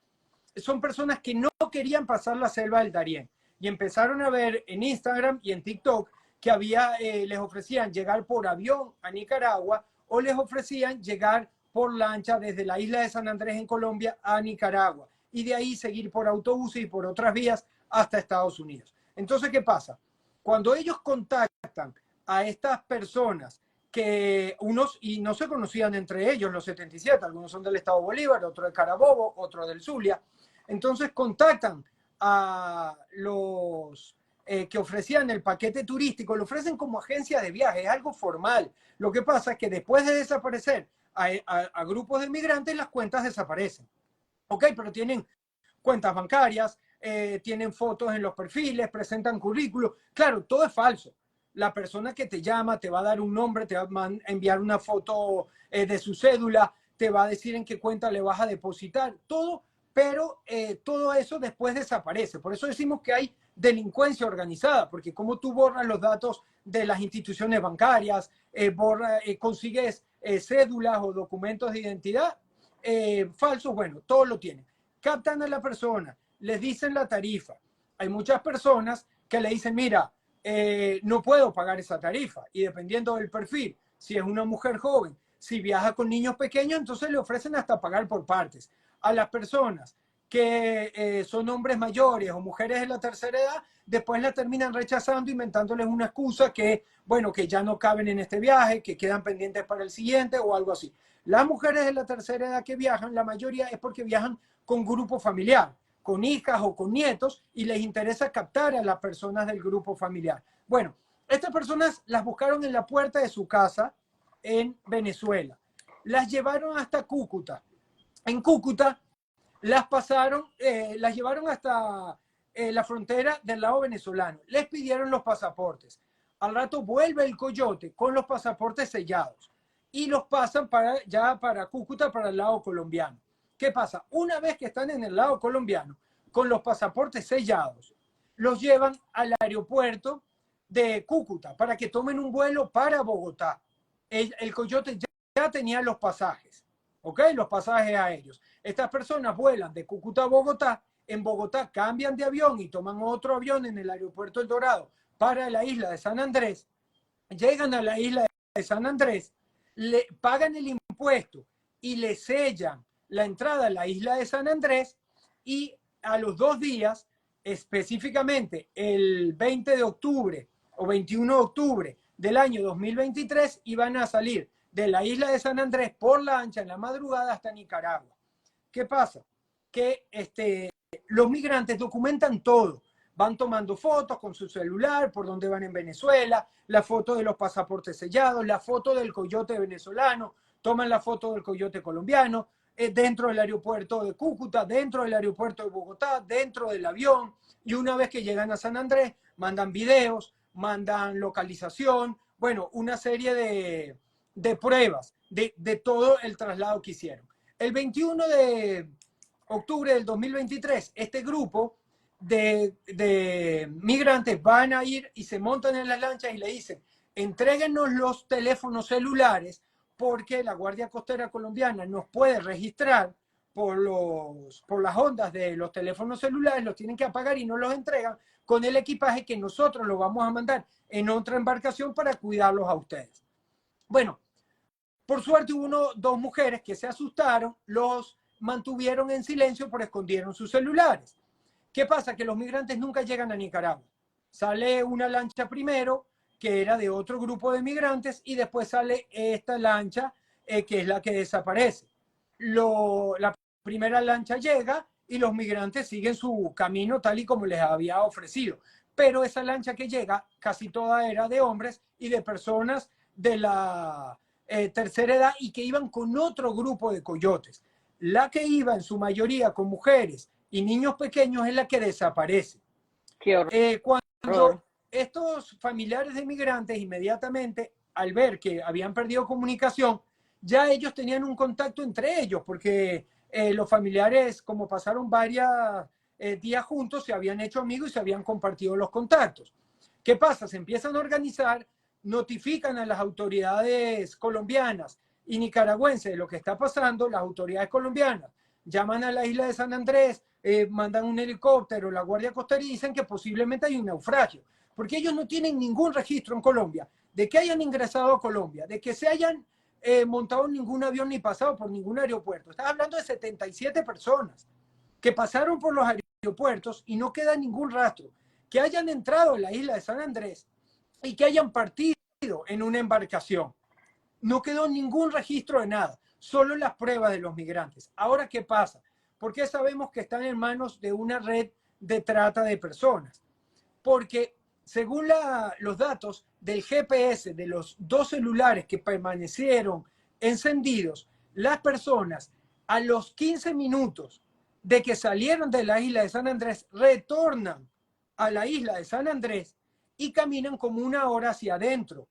son personas que no querían pasar la selva del Darién y empezaron a ver en Instagram y en TikTok que les ofrecían llegar por avión a Nicaragua o les ofrecían llegar por lancha desde la isla de San Andrés en Colombia a Nicaragua y de ahí seguir por autobuses y por otras vías hasta Estados Unidos. Entonces, ¿qué pasa? Cuando ellos contactan a estas personas que unos, y no se conocían entre ellos los 77, algunos son del Estado Bolívar, otro de Carabobo, otro del Zulia, entonces contactan a los que ofrecían el paquete turístico, lo ofrecen como agencia de viaje, es algo formal. Lo que pasa es que después de desaparecer a grupos de migrantes, las cuentas desaparecen. Ok, pero tienen cuentas bancarias, tienen fotos en los perfiles, presentan currículos. Claro, todo es falso. La persona que te llama te va a dar un nombre, te va a enviar una foto de su cédula, te va a decir en qué cuenta le vas a depositar, todo, pero todo eso después desaparece. Por eso decimos que hay delincuencia organizada, porque como tú borras los datos de las instituciones bancarias, consigues cédulas o documentos de identidad falsos, bueno, todo lo tienen. Captan a la persona, les dicen la tarifa. Hay muchas personas que le dicen, mira, no puedo pagar esa tarifa. Y dependiendo del perfil, si es una mujer joven, si viaja con niños pequeños, entonces le ofrecen hasta pagar por partes. A las personas que son hombres mayores o mujeres de la tercera edad, después la terminan rechazando, inventándoles una excusa que, bueno, que ya no caben en este viaje, que quedan pendientes para el siguiente o algo así. Las mujeres de la tercera edad que viajan, la mayoría es porque viajan con grupo familiar, con hijas o con nietos, y les interesa captar a las personas del grupo familiar. Bueno, estas personas las buscaron en la puerta de su casa en Venezuela. Las llevaron hasta Cúcuta. En Cúcuta las llevaron hasta la frontera del lado venezolano. Les pidieron los pasaportes. Al rato vuelve el coyote con los pasaportes sellados y los pasan ya para Cúcuta, para el lado colombiano. ¿Qué pasa? Una vez que están en el lado colombiano, con los pasaportes sellados, los llevan al aeropuerto de Cúcuta para que tomen un vuelo para Bogotá. El coyote ya tenía los pasajes, ¿ok? Los pasajes aéreos. Estas personas vuelan de Cúcuta a Bogotá, en Bogotá cambian de avión y toman otro avión en el aeropuerto El Dorado para la isla de San Andrés, llegan a la isla de San Andrés, le pagan el impuesto y le sellan la entrada a la isla de San Andrés y a los 2 días, específicamente el 20 de octubre o 21 de octubre del año 2023, iban a salir de la isla de San Andrés por lancha en la madrugada hasta Nicaragua. ¿Qué pasa? Que los migrantes documentan todo. Van tomando fotos con su celular por donde van en Venezuela, la foto de los pasaportes sellados, la foto del coyote venezolano, toman la foto del coyote colombiano, dentro del aeropuerto de Cúcuta, dentro del aeropuerto de Bogotá, dentro del avión, y una vez que llegan a San Andrés, mandan videos, mandan localización, bueno, una serie de pruebas de todo el traslado que hicieron. El 21 de octubre del 2023, este grupo de migrantes van a ir y se montan en las lanchas y le dicen, entréguenos los teléfonos celulares porque la Guardia Costera Colombiana nos puede registrar por las ondas de los teléfonos celulares, los tienen que apagar y no los entregan con el equipaje que nosotros lo vamos a mandar en otra embarcación para cuidarlos a ustedes. Bueno, por suerte hubo 2 mujeres que se asustaron, los mantuvieron en silencio, pero escondieron sus celulares. ¿Qué pasa? Que los migrantes nunca llegan a Nicaragua. Sale una lancha primero, que era de otro grupo de migrantes, y después sale esta lancha, que es la que desaparece. La primera lancha llega y los migrantes siguen su camino tal y como les había ofrecido. Pero esa lancha que llega, casi toda era de hombres y de personas de la tercera edad y que iban con otro grupo de coyotes. La que iba en su mayoría con mujeres y niños pequeños es la que desaparece. Qué Cuando horror. estos familiares de migrantes inmediatamente, al ver que habían perdido comunicación, ya ellos tenían un contacto entre ellos, porque los familiares, como pasaron varios días juntos, se habían hecho amigos y se habían compartido los contactos. ¿Qué pasa? Se empiezan a organizar, notifican a las autoridades colombianas y nicaragüenses de lo que está pasando. Las autoridades colombianas llaman a la isla de San Andrés, mandan un helicóptero, la Guardia Costera y dicen que posiblemente hay un naufragio, porque ellos no tienen ningún registro en Colombia de que hayan ingresado a Colombia, de que se hayan montado en ningún avión ni pasado por ningún aeropuerto. Estás hablando de 77 personas que pasaron por los aeropuertos y no queda ningún rastro, que hayan entrado a la isla de San Andrés y que hayan partido en una embarcación. No quedó ningún registro de nada, solo las pruebas de los migrantes. Ahora, ¿qué pasa? ¿Por qué sabemos que están en manos de una red de trata de personas? Porque según los datos del GPS de los dos celulares que permanecieron encendidos, las personas a los 15 minutos de que salieron de la isla de San Andrés retornan a la isla de San Andrés y caminan como una hora hacia adentro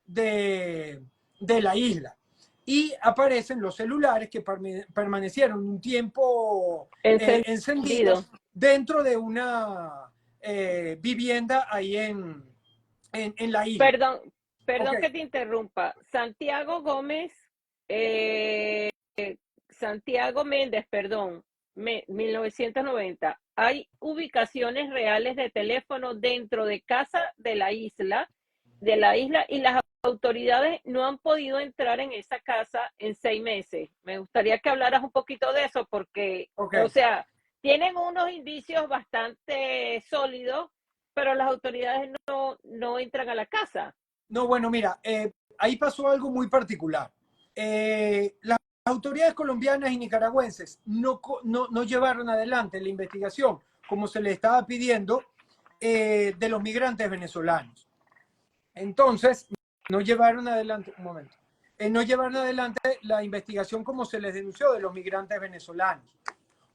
de la isla. Y aparecen los celulares que permanecieron un tiempo Encendido. encendidos dentro de una vivienda ahí en la isla. Perdón, Ok, perdón que te interrumpa. Santiago Gómez, eh, Santiago Méndez, perdón, 1990. Hay ubicaciones reales de teléfono dentro de casa de la isla, y las autoridades no han podido entrar en esa casa en 6 meses. Me gustaría que hablaras un poquito de eso porque, ok. o sea, tienen unos indicios bastante sólidos, pero las autoridades no entran a la casa. No, bueno, mira, ahí pasó algo muy particular. Las autoridades colombianas y nicaragüenses no llevaron adelante la investigación como se le estaba pidiendo de los migrantes venezolanos. Entonces, no llevaron adelante, un momento, no llevaron adelante la investigación como se les denunció de los migrantes venezolanos,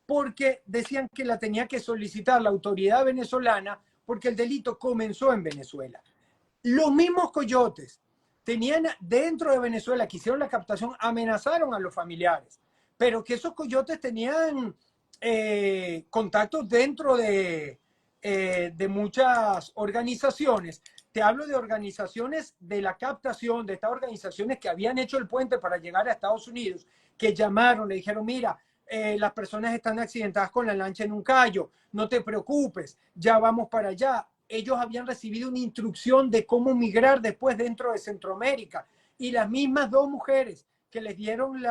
porque decían que la tenía que solicitar la autoridad venezolana porque el delito comenzó en Venezuela. Los mismos coyotes tenían dentro de Venezuela, que hicieron la captación, amenazaron a los familiares, pero que esos coyotes tenían contactos dentro de muchas organizaciones. Te hablo de organizaciones de la captación, de estas organizaciones que habían hecho el puente para llegar a Estados Unidos, que llamaron, le dijeron, mira, las personas están accidentadas con la lancha en un callo, no te preocupes, ya vamos para allá. Ellos habían recibido una instrucción de cómo migrar después dentro de Centroamérica. Y las mismas dos mujeres que les dieron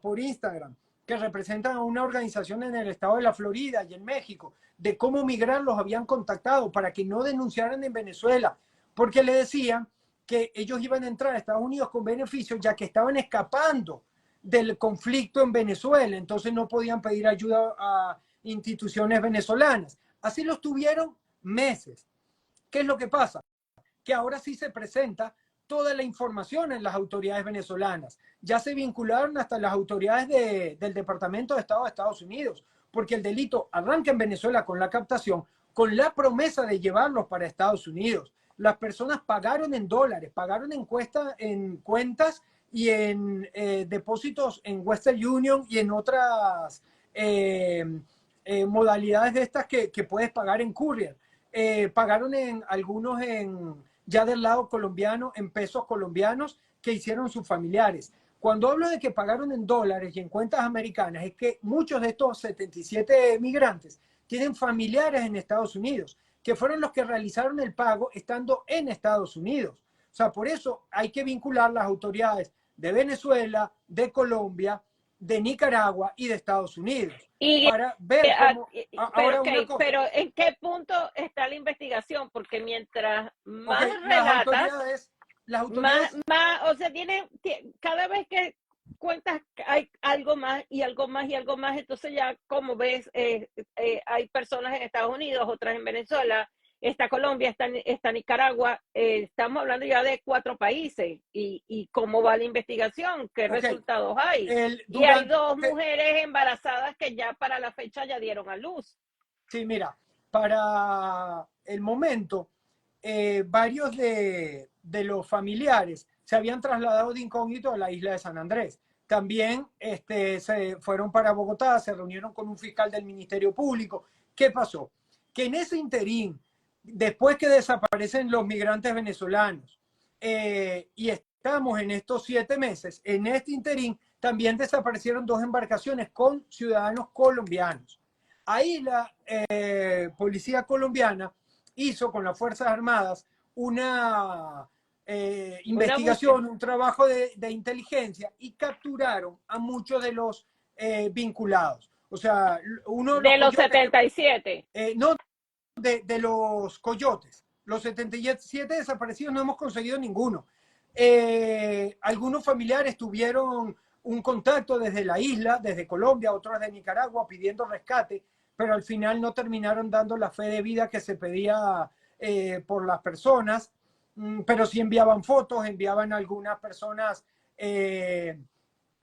por Instagram, que representan a una organización en el estado de la Florida y en México, de cómo migrar, los habían contactado para que no denunciaran en Venezuela, porque le decían que ellos iban a entrar a Estados Unidos con beneficios, ya que estaban escapando del conflicto en Venezuela, entonces no podían pedir ayuda a instituciones venezolanas. Así los tuvieron meses. ¿Qué es lo que pasa? Que ahora sí se presenta toda la información en las autoridades venezolanas. Ya se vincularon hasta las autoridades del Departamento de Estado de Estados Unidos, porque el delito arranca en Venezuela con la captación, con la promesa de llevarlos para Estados Unidos. Las personas pagaron en dólares, pagaron en cuentas y en depósitos en Western Union y en otras modalidades de estas que puedes pagar en courier. Pagaron en algunos ya del lado colombiano, en pesos colombianos que hicieron sus familiares. Cuando hablo de que pagaron en dólares y en cuentas americanas, es que muchos de estos 77 migrantes tienen familiares en Estados Unidos, que fueron los que realizaron el pago estando en Estados Unidos. O sea, por eso hay que vincular las autoridades de Venezuela, de Colombia, de Nicaragua y de Estados Unidos Y, para ver cómo... pero, Ahora una okay, cosa, pero ¿en qué punto está la investigación? Porque mientras ok, más relatas, las autoridades, o sea, cada vez que cuentas hay algo más y algo más y algo más, entonces ya como ves, hay personas en Estados Unidos, otras en Venezuela, está Colombia, está Nicaragua, estamos hablando ya de 4 países. ¿Y cómo va la investigación? ¿Qué Ok, resultados hay? Y hay durante, 2 mujeres embarazadas que ya para la fecha ya dieron a luz. sí, mira, para el momento, varios de los familiares se habían trasladado de incógnito a la isla de San Andrés. También se fueron para Bogotá, se reunieron con un fiscal del Ministerio Público. ¿Qué pasó? Que en ese interín, después que desaparecen los migrantes venezolanos, y estamos en estos 7 meses, en este interín también desaparecieron 2 embarcaciones con ciudadanos colombianos. Ahí la policía colombiana hizo con las Fuerzas Armadas una Una búsqueda investigación, un trabajo de inteligencia y capturaron a muchos de los vinculados. O sea, uno de los de los coyotes, 77. no de los coyotes, los 77 desaparecidos no hemos conseguido ninguno. Algunos familiares tuvieron un contacto desde la isla, desde Colombia, otros de Nicaragua, pidiendo rescate, pero al final no terminaron dando la fe de vida que se pedía por las personas, pero sí enviaban fotos, enviaban algunas personas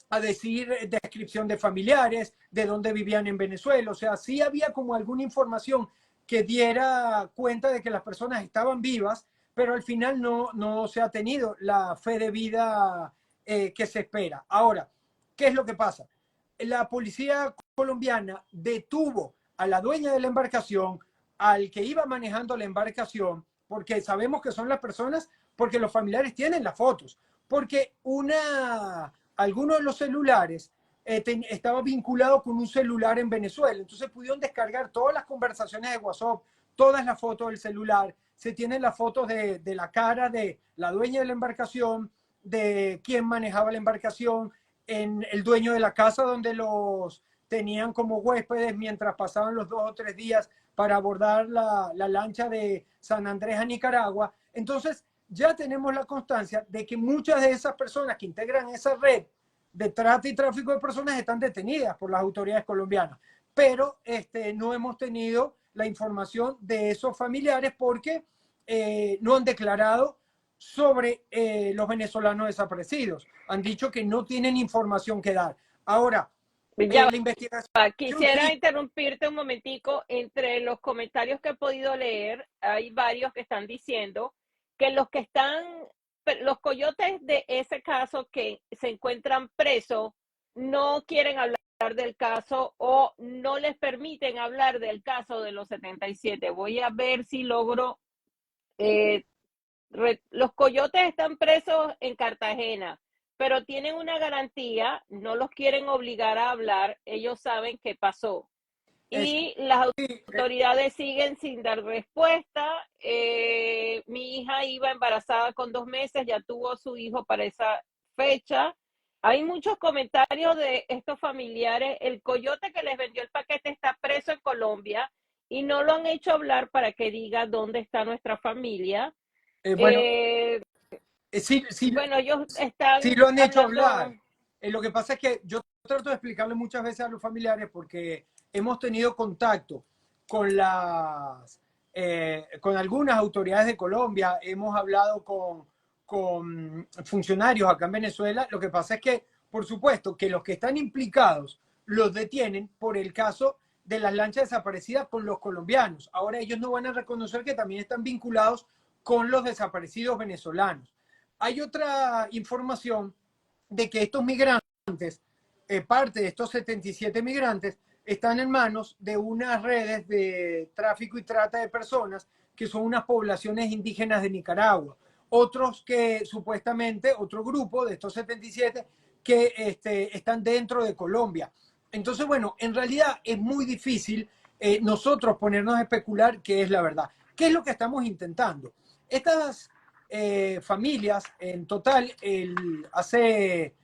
a decir descripción de familiares, de dónde vivían en Venezuela, o sea, sí había como alguna información que diera cuenta de que las personas estaban vivas, pero al final no se ha tenido la fe de vida que se espera. Ahora, ¿qué es lo que pasa? La policía colombiana detuvo a la dueña de la embarcación, al que iba manejando la embarcación, porque sabemos que son las personas, porque los familiares tienen las fotos, porque algunos de los celulares estaba vinculado con un celular en Venezuela, entonces pudieron descargar todas las conversaciones de WhatsApp, todas las fotos del celular, se tienen las fotos de la cara de la dueña de la embarcación, de quién manejaba la embarcación, en el dueño de la casa donde los tenían como huéspedes mientras pasaban los 2 o 3 días para abordar la lancha de San Andrés a Nicaragua. Entonces, ya tenemos la constancia de que muchas de esas personas que integran esa red de trata y tráfico de personas están detenidas por las autoridades colombianas. Pero no hemos tenido la información de esos familiares porque no han declarado sobre los venezolanos desaparecidos. Han dicho que no tienen información que dar. Ahora, Ya la investigación quisiera que interrumpirte un momentico. Entre los comentarios que he podido leer, hay varios que están diciendo que los coyotes de ese caso que se encuentran presos no quieren hablar del caso o no les permiten hablar del caso de los 77. Voy a ver si logro. eh, los coyotes están presos en Cartagena, pero tienen una garantía, no los quieren obligar a hablar, ellos saben qué pasó. Y las sí, autoridades siguen sin dar respuesta. Mi hija iba embarazada con 2 meses, ya tuvo su hijo para esa fecha. Hay muchos comentarios de estos familiares. El coyote que les vendió el paquete está preso en Colombia y no lo han hecho hablar para que diga dónde está nuestra familia. bueno, Eh, sí, sí, bueno, ellos sí están lo han hecho hablando. hablar. Lo que pasa es que yo trato de explicarle muchas veces a los familiares porque hemos tenido contacto con con algunas autoridades de Colombia, hemos hablado con funcionarios acá en Venezuela. Lo que pasa es que, por supuesto, que los que están implicados los detienen por el caso de las lanchas desaparecidas con los colombianos. Ahora ellos no van a reconocer que también están vinculados con los desaparecidos venezolanos. Hay otra información de que estos migrantes, parte de estos 77 migrantes, están en manos de unas redes de tráfico y trata de personas que son unas poblaciones indígenas de Nicaragua. Otros que supuestamente, otro grupo de estos 77 que están dentro de Colombia. Entonces, bueno, en realidad es muy difícil nosotros ponernos a especular qué es la verdad. ¿Qué es lo que estamos intentando? Estas familias en total hace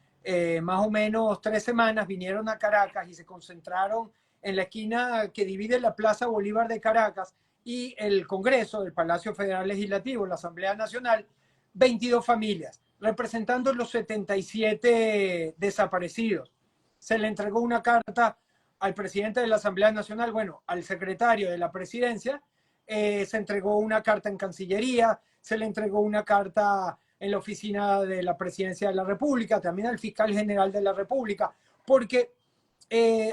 más o menos 3 semanas vinieron a Caracas y se concentraron en la esquina que divide la Plaza Bolívar de Caracas y el Congreso, el Palacio Federal Legislativo, la Asamblea Nacional, 22 familias, representando los 77 desaparecidos. Se le entregó una carta al presidente de la Asamblea Nacional, bueno, al secretario de la presidencia, se entregó una carta en Cancillería, se le entregó una carta en la oficina de la Presidencia de la República, también al fiscal general de la República, porque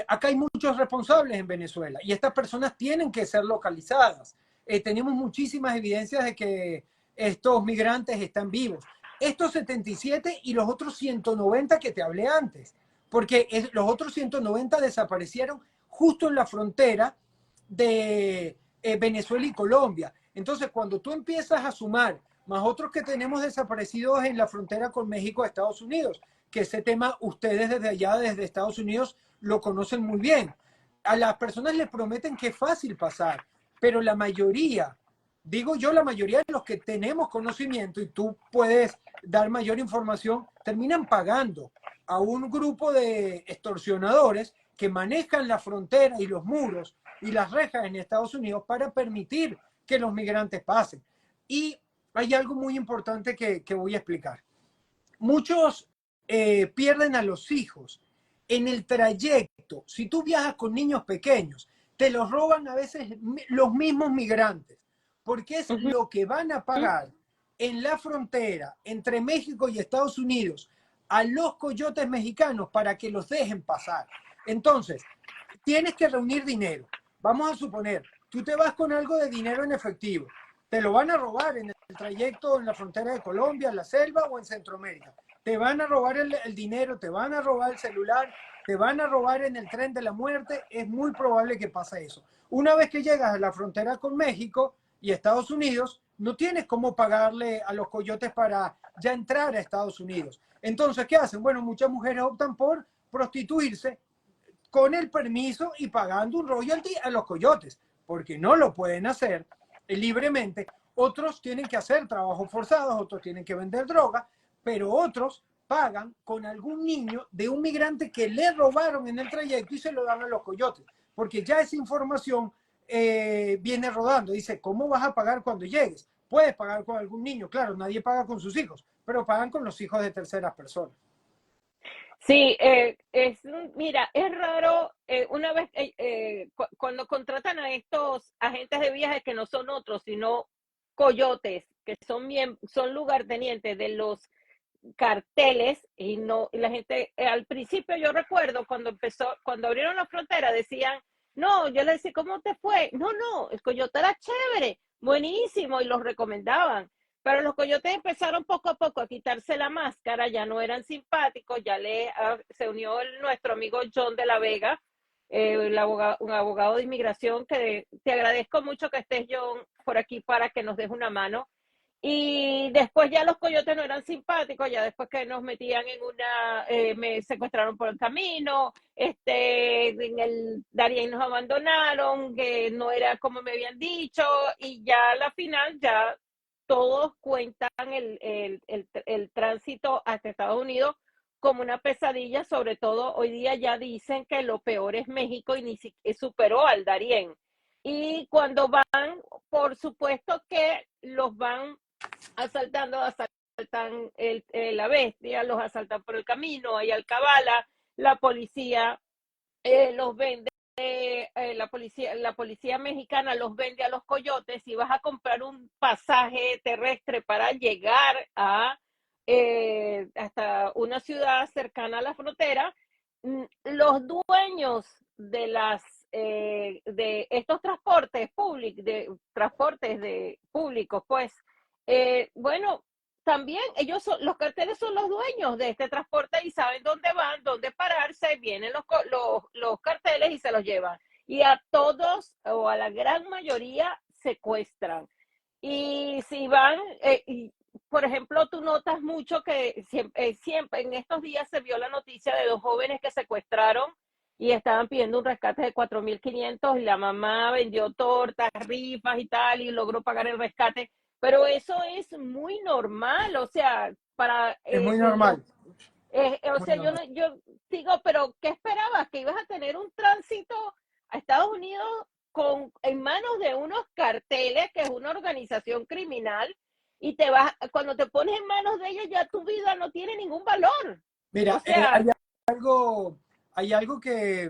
acá hay muchos responsables en Venezuela y estas personas tienen que ser localizadas. Tenemos muchísimas evidencias de que estos migrantes están vivos. Estos 77 y los otros 190 que te hablé antes, porque los otros 190 desaparecieron justo en la frontera de Venezuela y Colombia. Entonces, cuando tú empiezas a sumar más otros que tenemos desaparecidos en la frontera con México, Estados Unidos, que ese tema ustedes desde allá, desde Estados Unidos, lo conocen muy bien. A las personas les prometen que es fácil pasar, pero la mayoría, digo yo, la mayoría de los que tenemos conocimiento, y tú puedes dar mayor información, terminan pagando a un grupo de extorsionadores que manejan la frontera y los muros y las rejas en Estados Unidos para permitir que los migrantes pasen. Y hay algo muy importante que voy a explicar. Muchos pierden a los hijos en el trayecto. Si tú viajas con niños pequeños, te los roban a veces los mismos migrantes, porque es lo que van a pagar en la frontera entre México y Estados Unidos a los coyotes mexicanos para que los dejen pasar. Entonces, tienes que reunir dinero. Vamos a suponer, tú te vas con algo de dinero en efectivo, te lo van a robar en el trayecto en la frontera de Colombia, en la selva o en Centroamérica. Te van a robar el dinero, te van a robar el celular, te van a robar en el tren de la muerte. Es muy probable que pase eso. Una vez que llegas a la frontera con México y Estados Unidos, no tienes cómo pagarle a los coyotes para ya entrar a Estados Unidos. Entonces, ¿qué hacen? Bueno, muchas mujeres optan por prostituirse con el permiso y pagando un royalty a los coyotes, porque no lo pueden hacer libremente. Otros tienen que hacer trabajos forzados, otros tienen que vender droga, pero otros pagan con algún niño de un migrante que le robaron en el trayecto y se lo dan a los coyotes, porque ya esa información viene rodando. Dice, ¿cómo vas a pagar cuando llegues? Puedes pagar con algún niño, claro, nadie paga con sus hijos, pero pagan con los hijos de terceras personas. Sí, mira, es raro una vez cuando contratan a estos agentes de viajes que no son otros, sino coyotes, que son lugartenientes de los carteles y no, y la gente, al principio yo recuerdo cuando abrieron la frontera decían, no, yo le decía, ¿cómo te fue? No, no, el coyote era chévere, buenísimo, y los recomendaban. Pero los coyotes empezaron poco a poco a quitarse la máscara, ya no eran simpáticos, se unió nuestro amigo John de la Vega, un abogado de inmigración, que te agradezco mucho que estés, John, por aquí para que nos des una mano. Y después ya los coyotes no eran simpáticos, ya después que nos metían me secuestraron por el camino, en el Darién nos abandonaron, que no era como me habían dicho, y ya a la final ya todos cuentan el tránsito hasta Estados Unidos como una pesadilla. Sobre todo hoy día ya dicen que lo peor es México y ni siquiera superó al Darién. Y cuando van, por supuesto que los van asaltan la bestia, los asaltan por el camino, hay alcabala, la policía los vende, la policía mexicana los vende a los coyotes. Si vas a comprar un pasaje terrestre para llegar hasta una ciudad cercana a la frontera, los dueños de estos transportes públicos, pues, bueno, también los carteles son los dueños de este transporte y saben dónde van, dónde pararse, vienen los carteles y se los llevan. Y a todos o a la gran mayoría secuestran. Y si van, por ejemplo, tú notas mucho que siempre en estos días se vio la noticia de 2 jóvenes que secuestraron y estaban pidiendo un rescate de 4.500 y la mamá vendió tortas, rifas y tal y logró pagar el rescate. Pero eso es muy normal, o sea, Es muy normal. o Muy sea, normal. yo digo, pero ¿qué esperabas? ¿Que ibas a tener un tránsito a Estados Unidos en manos de unos carteles, que es una organización criminal, y cuando te pones en manos de ellos ya tu vida no tiene ningún valor? O Mira, sea, hay algo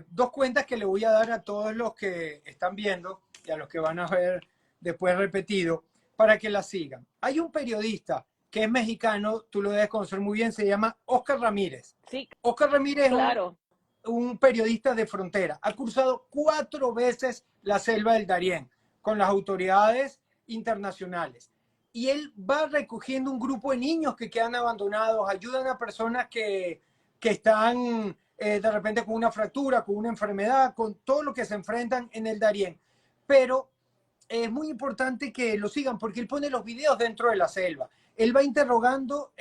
dos cuentas que le voy a dar a todos los que están viendo y a los que van a ver después repetido, para que la sigan. Hay un periodista que es mexicano, tú lo debes conocer muy bien, se llama Oscar Ramírez. Sí, Oscar Ramírez es claro. un periodista de frontera. Ha cruzado 4 veces la selva del Darién con las autoridades internacionales. Y él va recogiendo un grupo de niños que quedan abandonados, ayudan a personas que están de repente con una fractura, con una enfermedad, con todo lo que se enfrentan en el Darién. Pero es muy importante que lo sigan porque él pone los videos dentro de la selva. Él va interrogando,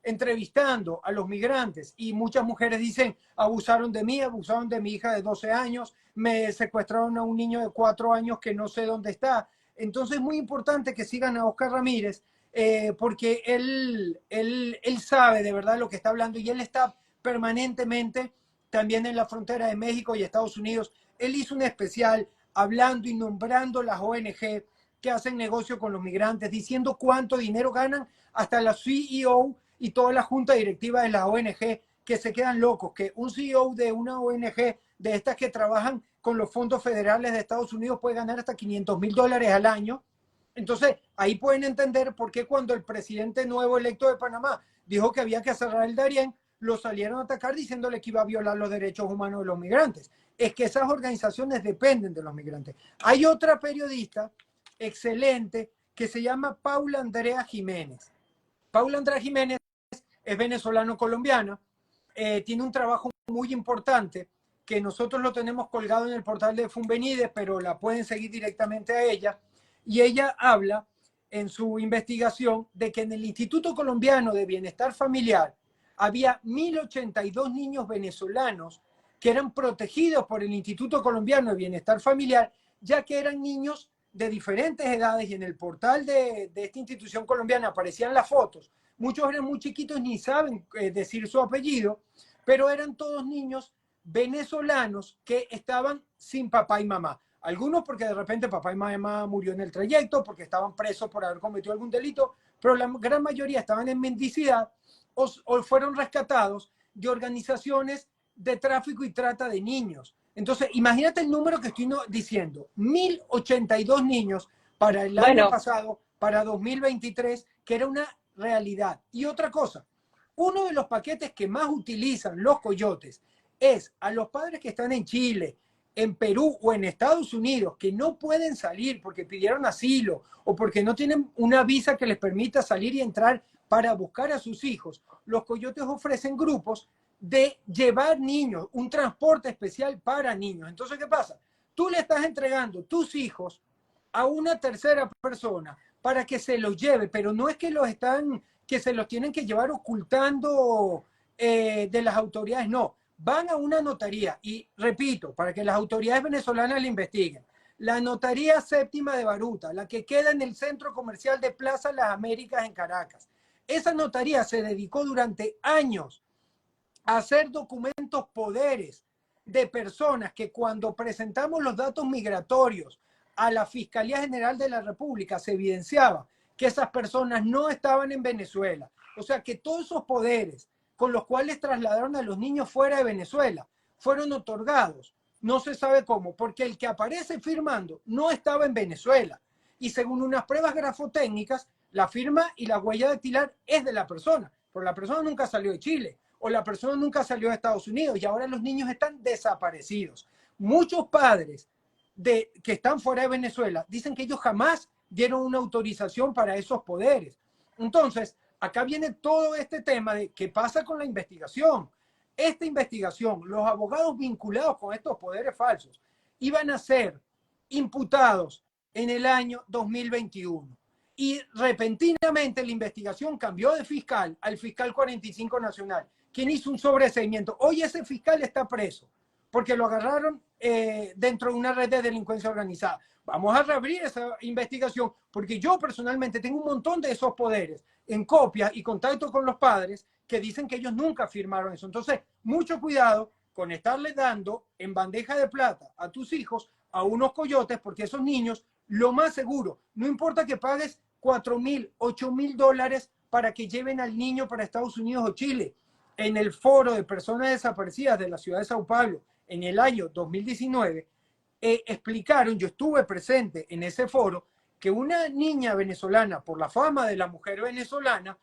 entrevistando a los migrantes y muchas mujeres dicen, abusaron de mí, abusaron de mi hija de 12 años, me secuestraron a un niño de 4 años que no sé dónde está. Entonces es muy importante que sigan a Oscar Ramírez porque él sabe de verdad lo que está hablando y él está permanentemente también en la frontera de México y Estados Unidos. Él hizo un especial hablando y nombrando las ONG que hacen negocio con los migrantes, diciendo cuánto dinero ganan, hasta la CEO y toda la junta directiva de las ONG que se quedan locos, que un CEO de una ONG de estas que trabajan con los fondos federales de Estados Unidos puede ganar hasta $500,000 al año. Entonces, ahí pueden entender por qué cuando el presidente nuevo electo de Panamá dijo que había que cerrar el Darién, lo salieron a atacar diciéndole que iba a violar los derechos humanos de los migrantes. Es que esas organizaciones dependen de los migrantes. Hay otra periodista excelente que se llama Paula Andrea Jiménez. Paula Andrea Jiménez es venezolano-colombiana, tiene un trabajo muy importante que nosotros lo tenemos colgado en el portal de Funvenides, pero la pueden seguir directamente a ella. Y ella habla en su investigación de que en el Instituto Colombiano de Bienestar Familiar había 1.082 niños venezolanos que eran protegidos por el Instituto Colombiano de Bienestar Familiar, ya que eran niños de diferentes edades y en el portal de esta institución colombiana aparecían las fotos. Muchos eran muy chiquitos, ni saben decir su apellido, pero eran todos niños venezolanos que estaban sin papá y mamá. Algunos porque de repente papá y mamá murió en el trayecto, porque estaban presos por haber cometido algún delito, pero la gran mayoría estaban en mendicidad o fueron rescatados de organizaciones de tráfico y trata de niños. Entonces, imagínate el número que estoy diciendo, 1.082 niños para el año Bueno, pasado, para 2023, que era una realidad. Y otra cosa, uno de los paquetes que más utilizan los coyotes es a los padres que están en Chile, en Perú o en Estados Unidos, que no pueden salir porque pidieron asilo o porque no tienen una visa que les permita salir y entrar para buscar a sus hijos. Los coyotes ofrecen grupos de llevar niños, un transporte especial para niños. Entonces, ¿qué pasa? Tú le estás entregando tus hijos a una tercera persona para que se los lleve, pero no es que se los tienen que llevar ocultando de las autoridades, no. Van a una notaría y, repito, para que las autoridades venezolanas le investiguen, la notaría séptima de Baruta, la que queda en el centro comercial de Plaza Las Américas en Caracas. Esa notaría se dedicó durante años a hacer documentos poderes de personas que cuando presentamos los datos migratorios a la Fiscalía General de la República se evidenciaba que esas personas no estaban en Venezuela. O sea que todos esos poderes con los cuales trasladaron a los niños fuera de Venezuela fueron otorgados. No se sabe cómo, porque el que aparece firmando no estaba en Venezuela. Y según unas pruebas grafotécnicas, la firma y la huella dactilar es de la persona, pero la persona nunca salió de Chile o la persona nunca salió de Estados Unidos y ahora los niños están desaparecidos. Muchos padres que están fuera de Venezuela dicen que ellos jamás dieron una autorización para esos poderes. Entonces, acá viene todo este tema de qué pasa con la investigación. Esta investigación, los abogados vinculados con estos poderes falsos iban a ser imputados en el año 2021. Y repentinamente la investigación cambió de fiscal al fiscal 45 nacional, quien hizo un sobreseimiento. Hoy ese fiscal está preso porque lo agarraron dentro de una red de delincuencia organizada. Vamos a reabrir esa investigación porque yo personalmente tengo un montón de esos poderes en copia y contacto con los padres que dicen que ellos nunca firmaron eso. Entonces, mucho cuidado con estarle dando en bandeja de plata a tus hijos a unos coyotes porque esos niños, lo más seguro, no importa que pagues $4,000, $8,000 para que lleven al niño para Estados Unidos o Chile. En el foro de personas desaparecidas de la ciudad de Sao Paulo en el año 2019, explicaron, yo estuve presente en ese foro, que una niña venezolana, por la fama de la mujer venezolana,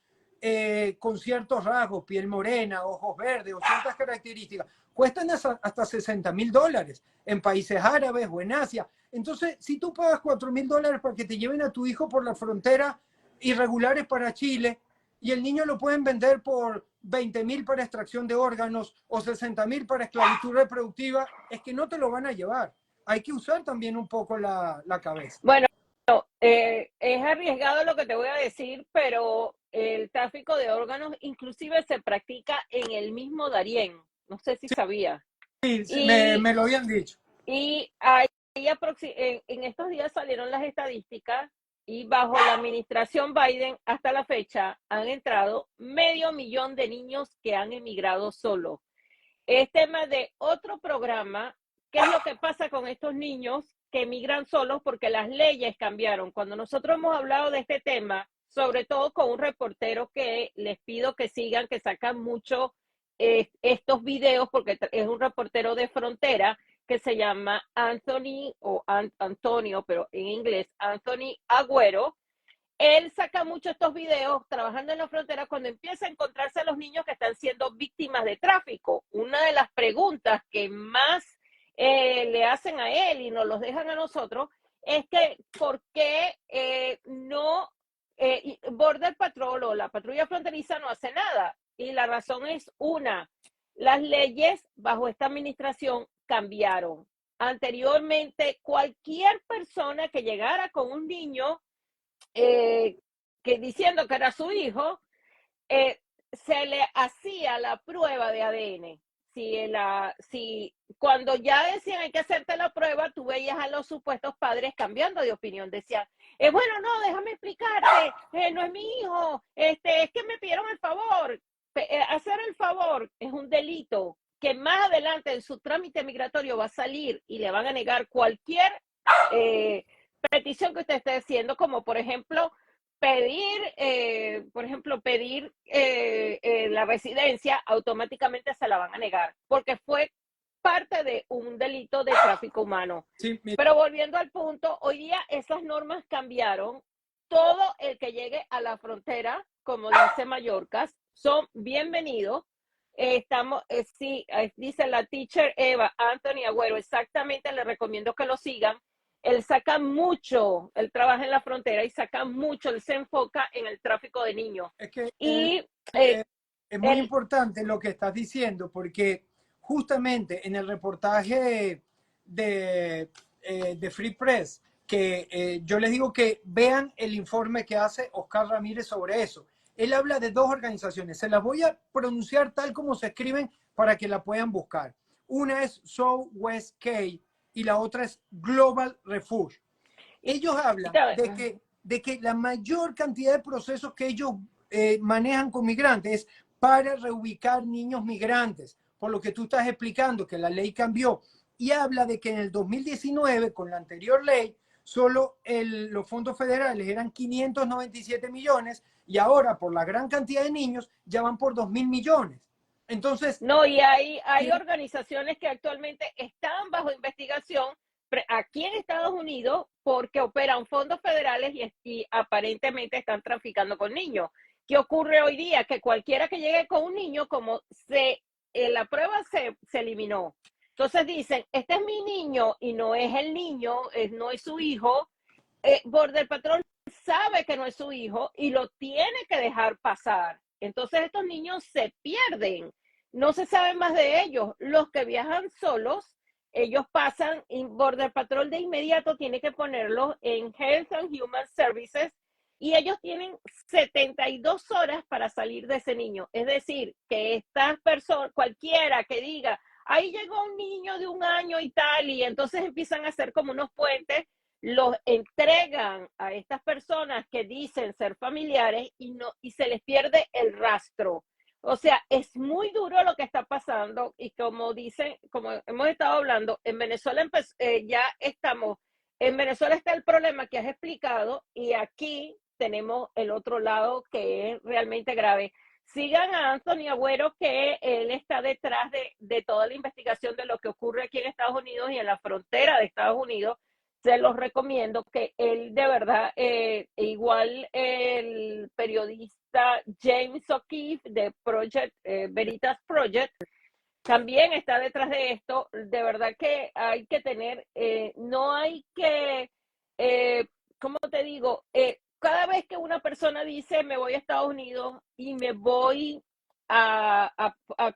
con ciertos rasgos, piel morena, ojos verdes o ciertas características, cuestan hasta $60,000 en países árabes o en Asia. Entonces, si tú pagas $4,000 para que te lleven a tu hijo por la frontera irregulares para Chile, y el niño lo pueden vender por 20,000 para extracción de órganos o 60,000 para esclavitud reproductiva, es que no te lo van a llevar. Hay que usar también un poco la cabeza. Bueno, es arriesgado lo que te voy a decir, pero el tráfico de órganos inclusive se practica en el mismo Darién. No sé si sabía. Sí, Y, me lo habían dicho. y ahí en estos días salieron las estadísticas y bajo la administración Biden hasta la fecha han entrado 500,000 de niños que han emigrado solos. Es tema de otro programa. ¿Qué es lo que pasa con estos niños que emigran solos? Porque las leyes cambiaron. Cuando nosotros hemos hablado de este tema, sobre todo con un reportero que les pido que sigan, que sacan mucho estos videos, porque es un reportero de frontera que se llama Anthony o Antonio, pero en inglés, Anthony Agüero. Él saca mucho estos videos trabajando en la frontera cuando empieza a encontrarse a los niños que están siendo víctimas de tráfico. Una de las preguntas que más le hacen a él y nos los dejan a nosotros es que ¿por qué no Border Patrol o la patrulla fronteriza no hace nada? Y la razón es una: las leyes bajo esta administración cambiaron. Anteriormente, cualquier persona que llegara con un niño que diciendo que era su hijo, se le hacía la prueba de ADN. Si cuando ya decían hay que hacerte la prueba, tú veías a los supuestos padres cambiando de opinión. Decían, bueno, no, déjame explicarte, no es mi hijo, es que me pidieron el favor. Hacer el favor es un delito que más adelante en su trámite migratorio va a salir y le van a negar cualquier petición que usted esté haciendo, como por ejemplo pedir la residencia, automáticamente se la van a negar, porque fue parte de un delito de tráfico humano. Sí, Pero volviendo al punto, hoy día esas normas cambiaron. Todo el que llegue a la frontera, como dice Mallorca, son bienvenidos. Sí, dice la teacher Eva, Anthony Agüero, exactamente, le recomiendo que lo sigan. Él saca mucho, él trabaja en la frontera y saca mucho, él se enfoca en el tráfico de niños. es que Y es muy importante lo que estás diciendo, porque justamente en el reportaje de Free Press, que yo les digo que vean el informe que hace Oscar Ramírez sobre eso. Él habla de dos organizaciones, se las voy a pronunciar tal como se escriben para que la puedan buscar. Una es Southwest K y la otra es Global Refuge. Ellos hablan de que la mayor cantidad de procesos que ellos manejan con migrantes es para reubicar niños migrantes, por lo que tú estás explicando, que la ley cambió. Y habla de que en el 2019, con la anterior ley, solo los fondos federales eran 597 millones y ahora, por la gran cantidad de niños, ya van por 2,000 millones. Entonces, no, y hay organizaciones que actualmente están bajo investigación aquí en Estados Unidos porque operan fondos federales y aparentemente están traficando con niños. ¿Qué ocurre hoy día? Que cualquiera que llegue con un niño, como la prueba se eliminó. Entonces dicen, este es mi niño y no es el niño, no es su hijo. Border Patrol sabe que no es su hijo y lo tiene que dejar pasar. Entonces estos niños se pierden, no se sabe más de ellos. Los que viajan solos, ellos pasan y Border Patrol de inmediato tiene que ponerlos en Health and Human Services y ellos tienen 72 horas para salir de ese niño. Es decir, que estas personas, cualquiera que diga, ahí llegó un niño de 1 año y tal, y entonces empiezan a hacer como unos puentes, los entregan a estas personas que dicen ser familiares y se les pierde el rastro. O sea, es muy duro lo que está pasando y como dicen, como hemos estado hablando, en Venezuela en Venezuela está el problema que has explicado y aquí tenemos el otro lado que es realmente grave. sigan a Anthony Agüero, que él está detrás de toda la investigación de lo que ocurre aquí en Estados Unidos y en la frontera de Estados Unidos. Se los recomiendo, que él de verdad, igual el periodista James O'Keefe de Project, Veritas Project, también está detrás de esto. De verdad que hay que tener, no hay que, ¿cómo te digo? Cada vez que una persona dice me voy a Estados Unidos y me voy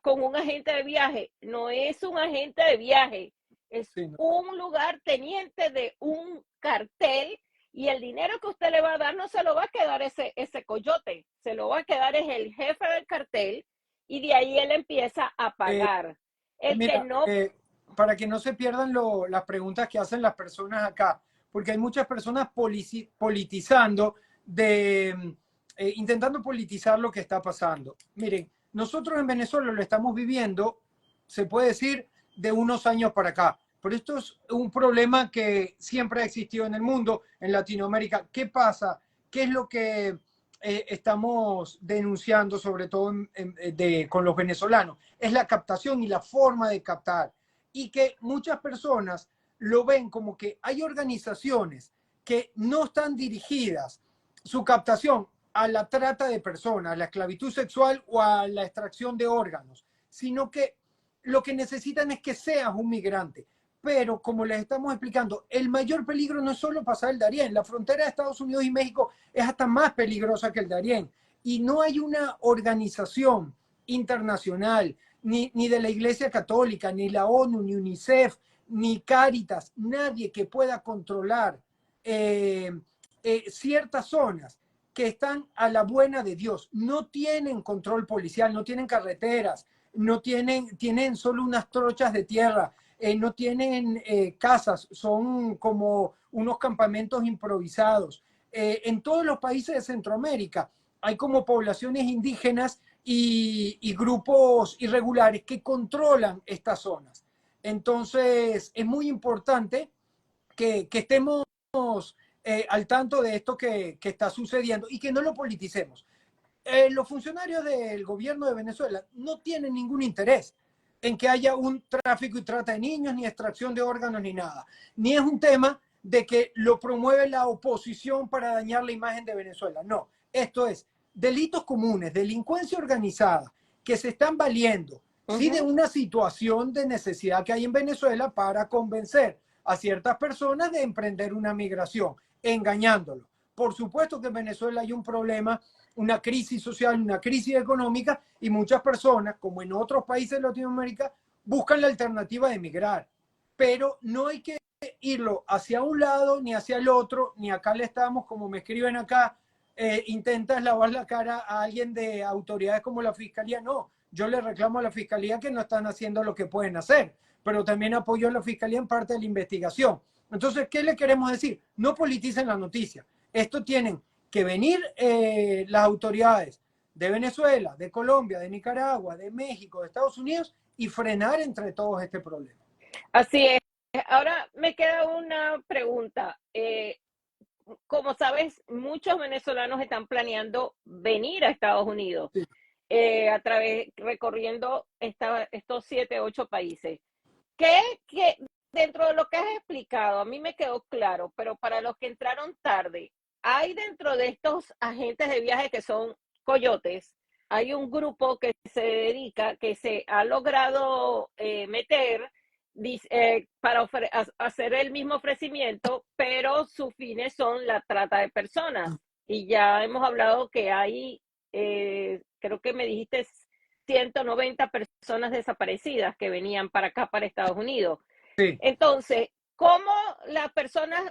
con un agente de viaje, no es un agente de viaje, es Sí, no. un lugar teniente de un cartel, y el dinero que usted le va a dar no se lo va a quedar ese coyote, se lo va a quedar es el jefe del cartel, y de ahí él empieza a Eh, pagar. El que Mira, no, para que no se pierdan las preguntas que hacen las personas acá, porque hay muchas personas politizando, intentando politizar lo que está pasando. Miren, nosotros en Venezuela lo estamos viviendo, se puede decir, de unos años para acá. Pero esto es un problema que siempre ha existido en el mundo, en Latinoamérica. ¿Qué pasa? ¿Qué es lo que estamos denunciando, sobre todo con los venezolanos? Es la captación y la forma de captar. Y que muchas personas lo ven como que hay organizaciones que no están dirigidas su captación a la trata de personas, a la esclavitud sexual o a la extracción de órganos, sino que lo que necesitan es que seas un migrante. Pero como les estamos explicando, el mayor peligro no es solo pasar el Darién. La frontera de Estados Unidos y México es hasta más peligrosa que el Darién. Y no hay una organización internacional, ni de la Iglesia Católica, ni la ONU, ni UNICEF, ni Cáritas, nadie que pueda controlar ciertas zonas que están a la buena de Dios. No tienen control policial, no tienen carreteras, tienen solo unas trochas de tierra, no tienen casas, son como unos campamentos improvisados. En todos los países de Centroamérica hay como poblaciones indígenas y grupos irregulares que controlan estas zonas. Entonces, es muy importante que estemos al tanto de esto que está sucediendo y que no lo politicemos. Los funcionarios del gobierno de Venezuela no tienen ningún interés en que haya un tráfico y trata de niños, ni extracción de órganos, ni nada. Ni es un tema de que lo promueve la oposición para dañar la imagen de Venezuela. No, esto es delitos comunes, delincuencia organizada, que se están valiendo, sí, de una situación de necesidad que hay en Venezuela para convencer a ciertas personas de emprender una migración, engañándolo. Por supuesto que en Venezuela hay un problema, una crisis social, una crisis económica, y muchas personas, como en otros países de Latinoamérica, buscan la alternativa de emigrar. Pero no hay que irlo hacia un lado ni hacia el otro, ni acá le estamos, como me escriben acá, intentas lavar la cara a alguien de autoridades como la Fiscalía. No, yo le reclamo a la Fiscalía que no están haciendo lo que pueden hacer, pero también apoyo a la Fiscalía en parte de la investigación. Entonces, ¿qué le queremos decir? No politicen la noticia. Esto tienen que venir las autoridades de Venezuela, de Colombia, de Nicaragua, de México, de Estados Unidos, y frenar entre todos este problema. así es. Ahora me queda una pregunta. Como sabes, muchos venezolanos están planeando venir a Estados Unidos, Sí. recorriendo estos 7, 8 países. ¿Qué dentro de lo que has explicado, a mí me quedó claro, pero para los que entraron tarde, hay dentro de estos agentes de viaje que son coyotes, hay un grupo que se dedica, que se ha logrado meter para hacer el mismo ofrecimiento, pero sus fines son la trata de personas. Y ya hemos hablado que hay, creo que me dijiste 190 personas desaparecidas que venían para acá, para Estados Unidos. Sí. Entonces, ¿cómo las personas,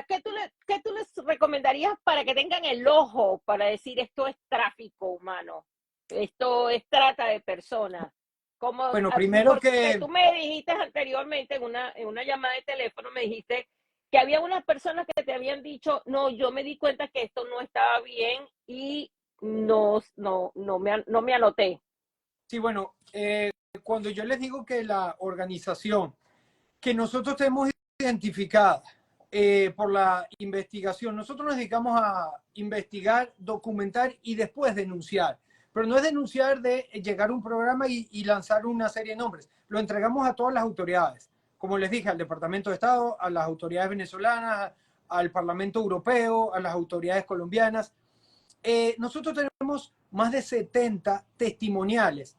qué tú les recomendarías para que tengan el ojo para decir esto es tráfico humano, esto es trata de personas? Como, Bueno, primero porque que tú me dijiste anteriormente en una llamada de teléfono, me dijiste que había unas personas que te habían dicho, no, yo me di cuenta que esto no estaba bien y no me anoté. sí, bueno, cuando yo les digo que la organización que nosotros tenemos identificada por la investigación, nosotros nos dedicamos a investigar, documentar y después denunciar. pero no es denunciar de llegar a un programa y lanzar una serie de nombres. Lo entregamos a todas las autoridades, como les dije, al Departamento de Estado, a las autoridades venezolanas, al Parlamento Europeo, a las autoridades colombianas. Nosotros tenemos más de 70 testimoniales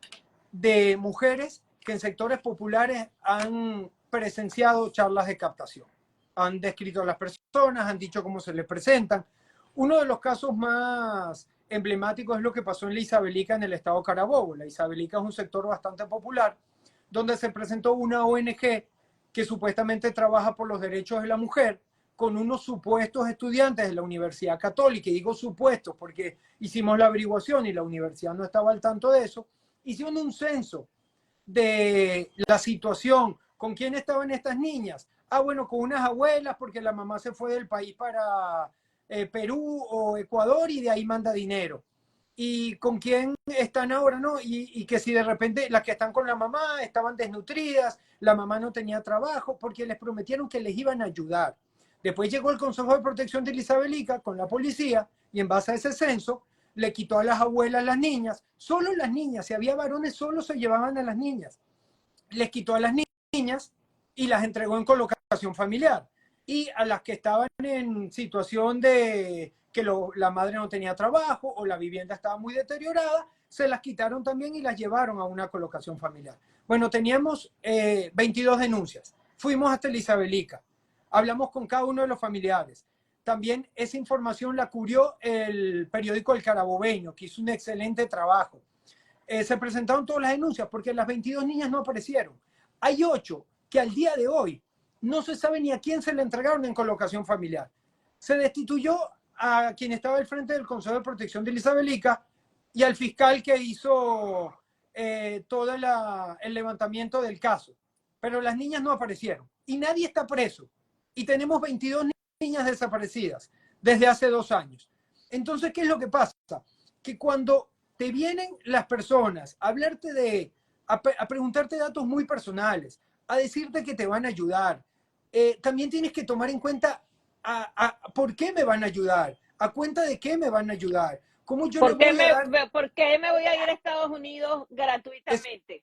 de mujeres que en sectores populares han presenciado charlas de captación. Han descrito a las personas, han dicho cómo se les presentan. Uno de los casos más emblemáticos es lo que pasó en la Isabelica, en el estado Carabobo. La Isabelica es un sector bastante popular, donde se presentó una ONG que supuestamente trabaja por los derechos de la mujer, con unos supuestos estudiantes de la Universidad Católica. Y digo supuestos porque hicimos la averiguación y la universidad no estaba al tanto de eso. Hicieron un censo de la situación, con quién estaban estas niñas. Ah, bueno, con unas abuelas, porque la mamá se fue del país para Perú o Ecuador y de ahí manda dinero. Y con quién están ahora, ¿no? Y que si de repente las que están con la mamá estaban desnutridas, la mamá no tenía trabajo, porque les prometieron que les iban a ayudar. Después llegó el Consejo de Protección de la Isabelica con la policía y en base a ese censo le quitó a las abuelas las niñas, solo las niñas, si había varones solo se llevaban a las niñas, les quitó a las niñas y las entregó en colocación familiar. Y a las que estaban en situación de que la madre no tenía trabajo o la vivienda estaba muy deteriorada, se las quitaron también y las llevaron a una colocación familiar. Bueno, teníamos 22 denuncias. Fuimos hasta la Isabelica. Hablamos con cada uno de los familiares. También esa información la cubrió el periódico El Carabobeño, que hizo un excelente trabajo. Se presentaron todas las denuncias porque las 22 niñas no aparecieron. Hay 8 que al día de hoy no se sabe ni a quién se le entregaron en colocación familiar. Se destituyó a quien estaba al frente del Consejo de Protección de la Isabelica y al fiscal que hizo todo el levantamiento del caso. Pero las niñas no aparecieron y nadie está preso. Y tenemos 22 niñas desaparecidas desde hace 2 años. Entonces, ¿qué es lo que pasa? Que cuando te vienen las personas a hablarte a preguntarte datos muy personales, a decirte que te van a ayudar, también tienes que tomar en cuenta por qué me van a ayudar, a cuenta de qué me van a ayudar, cómo yo le voy a dar. ¿Por qué me voy a ir a Estados Unidos gratuitamente?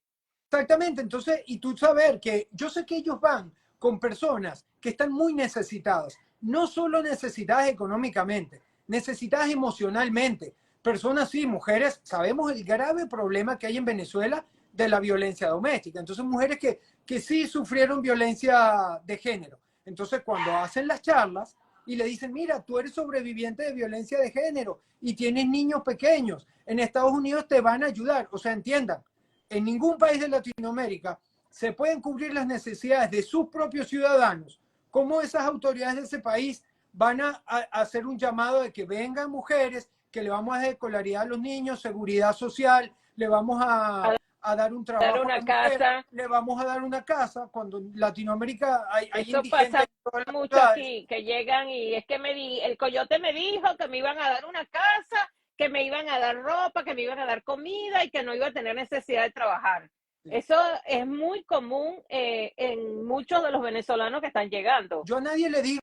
Exactamente, entonces, y tú saber que yo sé que ellos van con personas que están muy necesitadas, no solo necesitadas económicamente, necesitadas emocionalmente. Personas, sí, mujeres, sabemos el grave problema que hay en Venezuela de la violencia doméstica. Entonces, mujeres que sí sufrieron violencia de género. Entonces, cuando hacen las charlas y le dicen, mira, tú eres sobreviviente de violencia de género y tienes niños pequeños, en Estados Unidos te van a ayudar. O sea, entiendan, en ningún país de Latinoamérica se pueden cubrir las necesidades de sus propios ciudadanos. ¿Cómo esas autoridades de ese país van a hacer un llamado de que vengan mujeres, que le vamos a dar escolaridad a los niños, seguridad social, le vamos a dar un Dar trabajo a una la mujer, casa. le vamos a dar una casa, cuando en Latinoamérica hay Eso indigentes pasa en todas las mucho ciudades? aquí, que llegan y es que el coyote me dijo que me iban a dar una casa, que me iban a dar ropa, que me iban a dar comida y que no iba a tener necesidad de trabajar. Sí. Eso es muy común en muchos de los venezolanos que están llegando. Yo a nadie le digo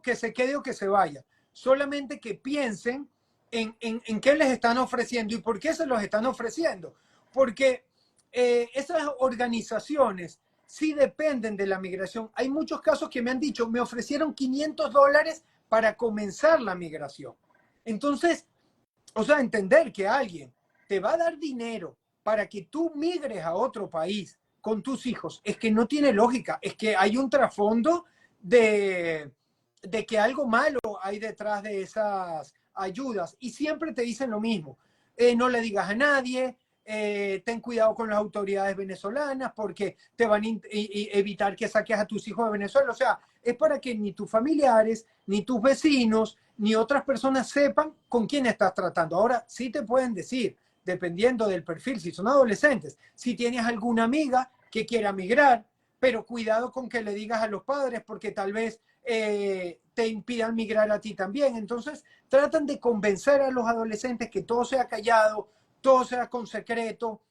que se quede o que se vaya, solamente que piensen en qué les están ofreciendo y por qué se los están ofreciendo. Porque esas organizaciones sí dependen de la migración. Hay muchos casos que me han dicho, me ofrecieron $500 para comenzar la migración. Entonces, o sea, entender que alguien te va a dar dinero para que tú migres a otro país con tus hijos, es que no tiene lógica, es que hay un trasfondo de, de que algo malo hay detrás de esas ayudas y siempre te dicen lo mismo, no le digas a nadie, ten cuidado con las autoridades venezolanas porque te van a evitar que saques a tus hijos de Venezuela, o sea, es para que ni tus familiares, ni tus vecinos, ni otras personas sepan con quién estás tratando. Ahora, sí te pueden decir, dependiendo del perfil, si son adolescentes, si tienes alguna amiga que quiera migrar, pero cuidado con que le digas a los padres porque tal vez te impidan migrar a ti también. Entonces, tratan de convencer a los adolescentes que todo sea callado, todo sea con secreto.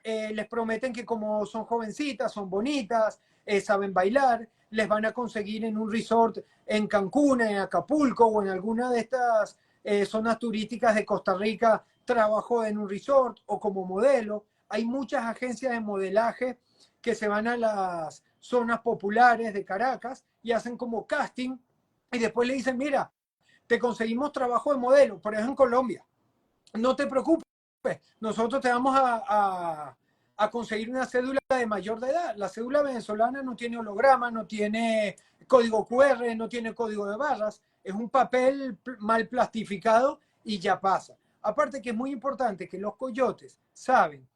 Les prometen que como son jovencitas, son bonitas, saben bailar, les van a conseguir en un resort en Cancún, en Acapulco o en alguna de estas zonas turísticas de Costa Rica trabajó en un resort o como modelo. Hay muchas agencias de modelaje que se van a las zonas populares de Caracas y hacen como casting y después le dicen, mira, te conseguimos trabajo de modelo, por ejemplo en Colombia, no te preocupes, nosotros te vamos a conseguir una cédula de mayor de edad. La cédula venezolana no tiene holograma, no tiene código QR, no tiene código de barras, es un papel mal plastificado y ya pasa. Aparte que es muy importante que los coyotes saben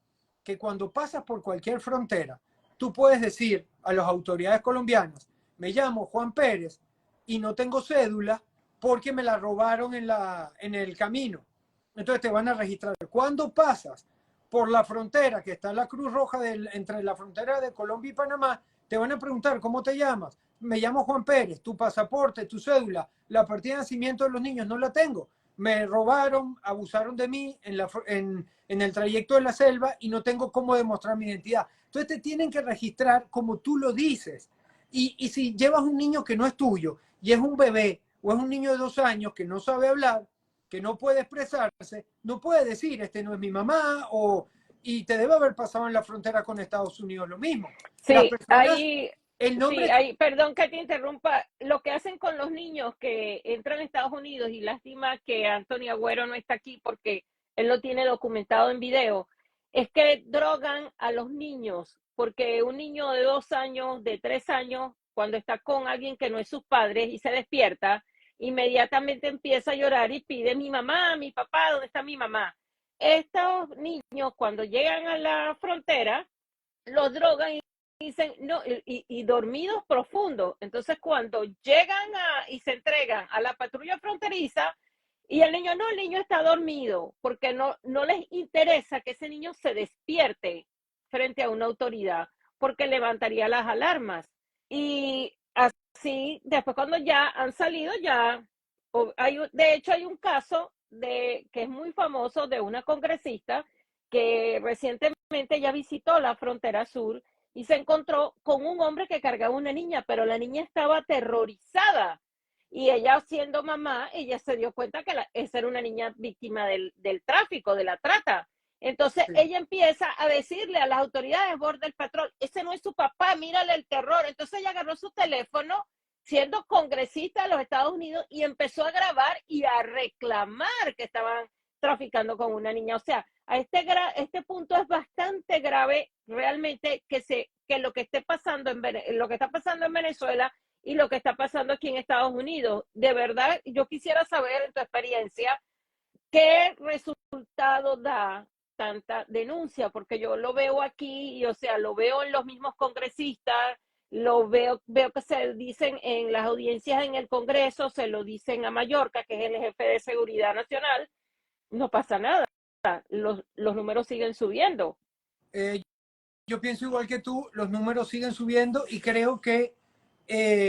que cuando pasas por cualquier frontera, tú puedes decir a las autoridades colombianas, me llamo Juan Pérez y no tengo cédula porque me la robaron en el camino. Entonces te van a registrar. Cuando pasas por la frontera, que está la Cruz Roja entre la frontera de Colombia y Panamá, te van a preguntar, ¿cómo te llamas? Me llamo Juan Pérez, tu pasaporte, tu cédula, la partida de nacimiento de los niños no la tengo. Me robaron, abusaron de mí en el trayecto de la selva y no tengo cómo demostrar mi identidad. Entonces te tienen que registrar como tú lo dices. Y si llevas un niño que no es tuyo y es un bebé o es un niño de 2 años que no sabe hablar, que no puede expresarse, no puede decir, este no es mi mamá, y te debe haber pasado en la frontera con Estados Unidos lo mismo. Las Sí, personas, el nombre, perdón que te interrumpa, lo que hacen con los niños que entran a Estados Unidos y lástima que Anthony Agüero no está aquí porque él lo tiene documentado en video, es que drogan a los niños, porque un niño de 2 años, de 3 años, cuando está con alguien que no es sus padres y se despierta, inmediatamente empieza a llorar y pide mi mamá, mi papá, ¿dónde está mi mamá? Estos niños cuando llegan a la frontera, los drogan y dicen, no, y dormidos profundos. Entonces, cuando llegan y se entregan a la patrulla fronteriza, y el niño, no, el niño está dormido, porque no les interesa que ese niño se despierte frente a una autoridad, porque levantaría las alarmas. Y así, después cuando ya han salido, ya, de hecho hay un caso que es muy famoso de una congresista que recientemente ya visitó la frontera sur y se encontró con un hombre que cargaba una niña, pero la niña estaba aterrorizada. Y ella, siendo mamá, ella se dio cuenta que esa era una niña víctima del tráfico, de la trata. Entonces sí, ella empieza a decirle a las autoridades Border Patrol, ese no es su papá, mírale el terror. Entonces ella agarró su teléfono, siendo congresista de los Estados Unidos, y empezó a grabar y a reclamar que estaban traficando con una niña. O sea, este punto es bastante grave realmente que lo que esté pasando lo que está pasando en Venezuela y lo que está pasando aquí en Estados Unidos. De verdad, yo quisiera saber en tu experiencia qué resultado da tanta denuncia, porque yo lo veo aquí y, o sea, lo veo en los mismos congresistas, veo que se dicen en las audiencias en el Congreso, se lo dicen a Mallorca, que es el jefe de seguridad nacional, no pasa nada, los números siguen subiendo. eh, yo pienso igual que tú, los números siguen subiendo y creo que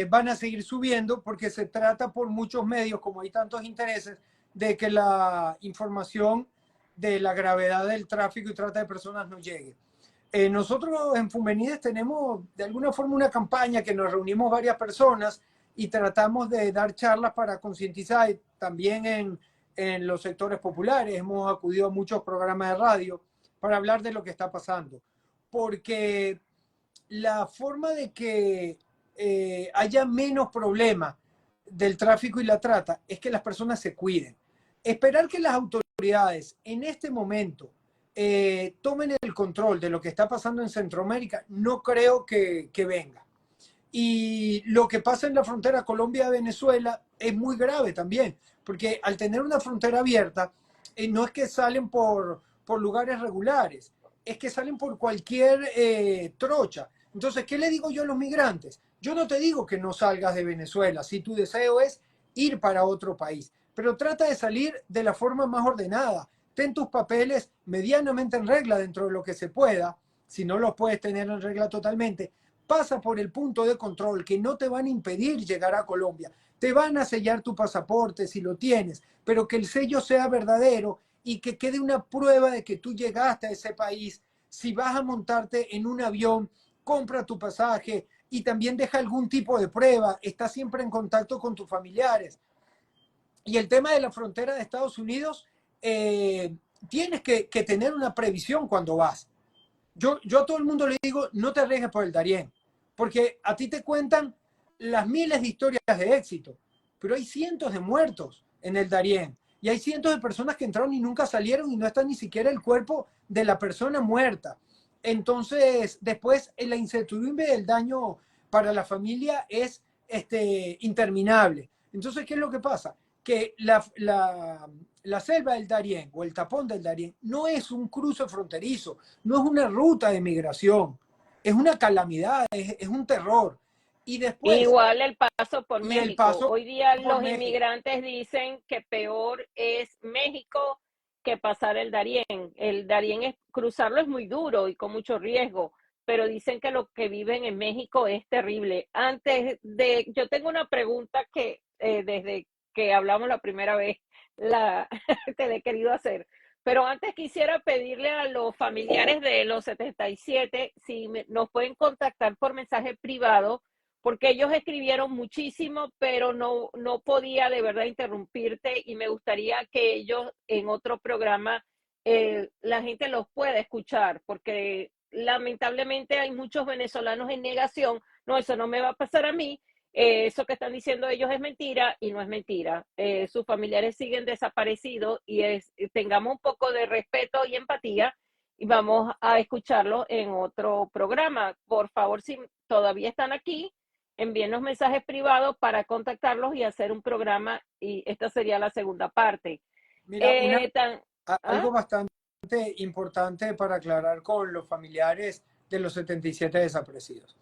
van a seguir subiendo porque se trata por muchos medios, como hay tantos intereses, de que la información de la gravedad del tráfico y trata de personas no llegue. Nosotros en Fumenides tenemos de alguna forma una campaña que nos reunimos varias personas y tratamos de dar charlas para concientizar también en los sectores populares. Hemos acudido a muchos programas de radio para hablar de lo que está pasando. Porque la forma de que haya menos problemas del tráfico y la trata es que las personas se cuiden. Esperar que las autoridades en este momento tomen el control de lo que está pasando en Centroamérica, no creo que venga. Y lo que pasa en la frontera Colombia-Venezuela es muy grave también, porque al tener una frontera abierta, no es que salen por lugares regulares, es que salen por cualquier trocha. Entonces, ¿qué le digo yo a los migrantes? Yo no te digo que no salgas de Venezuela, si tu deseo es ir para otro país, pero trata de salir de la forma más ordenada. Ten tus papeles medianamente en regla dentro de lo que se pueda, si no los puedes tener en regla totalmente, pasa por el punto de control que no te van a impedir llegar a Colombia. Te van a sellar tu pasaporte si lo tienes, pero que el sello sea verdadero y que quede una prueba de que tú llegaste a ese país. Si vas a montarte en un avión, compra tu pasaje y también deja algún tipo de prueba. Está siempre en contacto con tus familiares. Y el tema de la frontera de Estados Unidos, tienes que tener una previsión cuando vas. Yo a todo el mundo le digo, no te arriesgues por el Darién, porque a ti te cuentan las miles de historias de éxito, pero hay cientos de muertos en el Darién y hay cientos de personas que entraron y nunca salieron y no está ni siquiera el cuerpo de la persona muerta. Entonces, después la incertidumbre del daño para la familia es interminable. Entonces, ¿qué es lo que pasa? Que la selva del Darién o el tapón del Darién no es un cruce fronterizo, no es una ruta de migración, es una calamidad, es un terror. Y después, Igual el paso por y el México. paso Hoy día por los México. inmigrantes dicen que peor es México que pasar el Darién. El Darién es cruzarlo es muy duro y con mucho riesgo, pero dicen que lo que viven en México es terrible. Yo tengo una pregunta que desde que hablamos la primera vez la te la he querido hacer. Pero antes quisiera pedirle a los familiares de los 77 si nos pueden contactar por mensaje privado porque ellos escribieron muchísimo, pero no podía de verdad interrumpirte y me gustaría que ellos en otro programa la gente los pueda escuchar, porque lamentablemente hay muchos venezolanos en negación, no, eso no me va a pasar a mí, eso que están diciendo ellos es mentira y no es mentira. Sus familiares siguen desaparecidos y tengamos un poco de respeto y empatía y vamos a escucharlos en otro programa. Por favor, si todavía están aquí, envíenos mensajes privados para contactarlos y hacer un programa y esta sería la segunda parte. Mira, Eh, tan, ¿Ah? algo bastante importante para aclarar con los familiares de los 77 desaparecidos.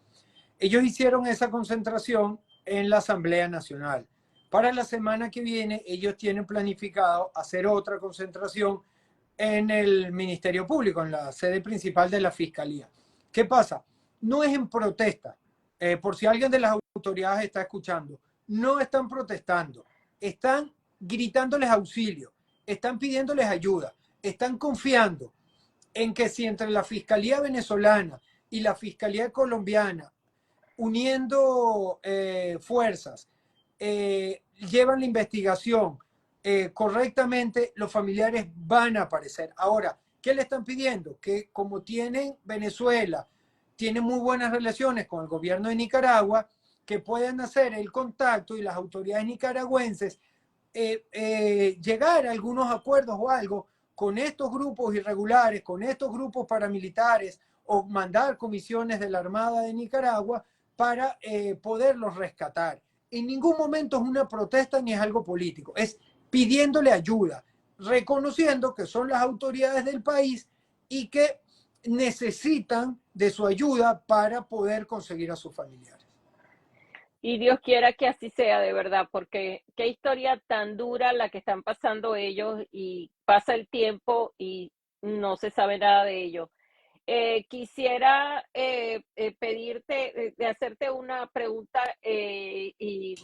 Ellos hicieron esa concentración en la Asamblea Nacional. Para la semana que viene, ellos tienen planificado hacer otra concentración en el Ministerio Público, en la sede principal de la Fiscalía. ¿Qué pasa? No es en protesta. Por si alguien de las autoridades está escuchando, no están protestando, están gritándoles auxilio, están pidiéndoles ayuda, están confiando en que si entre la Fiscalía venezolana y la Fiscalía colombiana, uniendo fuerzas, llevan la investigación correctamente, los familiares van a aparecer. Ahora, ¿qué le están pidiendo? Que como tienen Venezuela, tienen muy buenas relaciones con el gobierno de Nicaragua, que puedan hacer el contacto y las autoridades nicaragüenses llegar a algunos acuerdos o algo con estos grupos irregulares, con estos grupos paramilitares o mandar comisiones de la Armada de Nicaragua para poderlos rescatar. En ningún momento es una protesta ni es algo político, es pidiéndole ayuda, reconociendo que son las autoridades del país y que necesitan de su ayuda para poder conseguir a sus familiares. Y Dios quiera que así sea de verdad, porque qué historia tan dura la que están pasando ellos y pasa el tiempo y no se sabe nada de ellos. Quisiera pedirte, de hacerte una pregunta y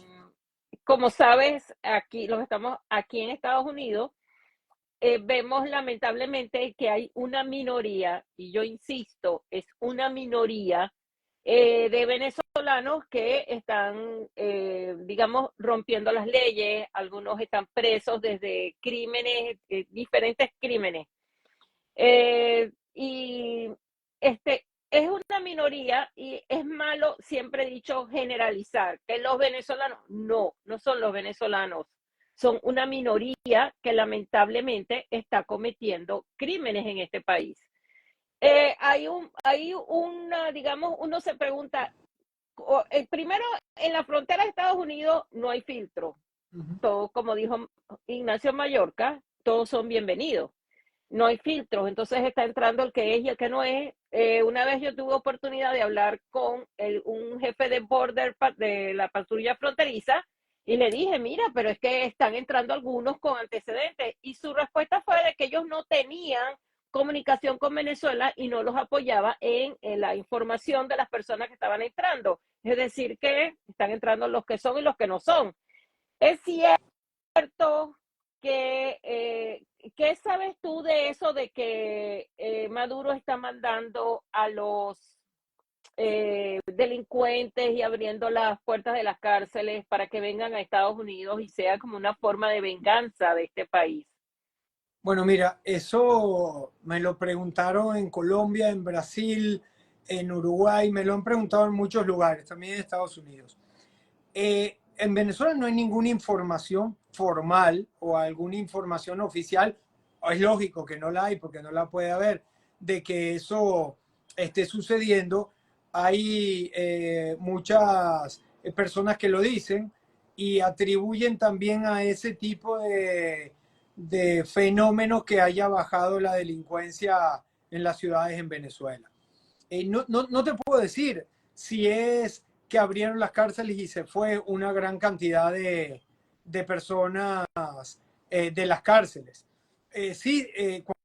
como sabes, aquí los estamos aquí en Estados Unidos, vemos lamentablemente que hay una minoría, y yo insisto, es una minoría de venezolanos que están, digamos, rompiendo las leyes, algunos están presos desde crímenes, diferentes crímenes. Y es una minoría y es malo, siempre he dicho, generalizar, que los venezolanos, no son los venezolanos, son una minoría que lamentablemente está cometiendo crímenes en este país. Hay una, digamos, uno se pregunta, primero, en la frontera de Estados Unidos no hay filtro. Uh -huh. Todo, como dijo Ignacio Mallorca, todos son bienvenidos. No hay filtros, entonces está entrando el que es y el que no es. Una vez yo tuve oportunidad de hablar con un jefe de border de la patrulla fronteriza y le dije, mira, pero es que están entrando algunos con antecedentes. Y su respuesta fue de que ellos no tenían comunicación con Venezuela y no los apoyaba en la información de las personas que estaban entrando. Es decir, que están entrando los que son y los que no son. Es cierto que, ¿qué sabes tú de eso de que Maduro está mandando a los delincuentes y abriendo las puertas de las cárceles para que vengan a Estados Unidos y sea como una forma de venganza de este país? Bueno, mira, eso me lo preguntaron en Colombia, en Brasil, en Uruguay, me lo han preguntado en muchos lugares, también en Estados Unidos. En Venezuela no hay ninguna información formal o alguna información oficial, es lógico que no la hay porque no la puede haber, de que eso esté sucediendo. Hay muchas personas que lo dicen y atribuyen también a ese tipo de fenómenos que haya bajado la delincuencia en las ciudades en Venezuela. No te puedo decir si es que abrieron las cárceles y se fue una gran cantidad de personas de las cárceles. Sí,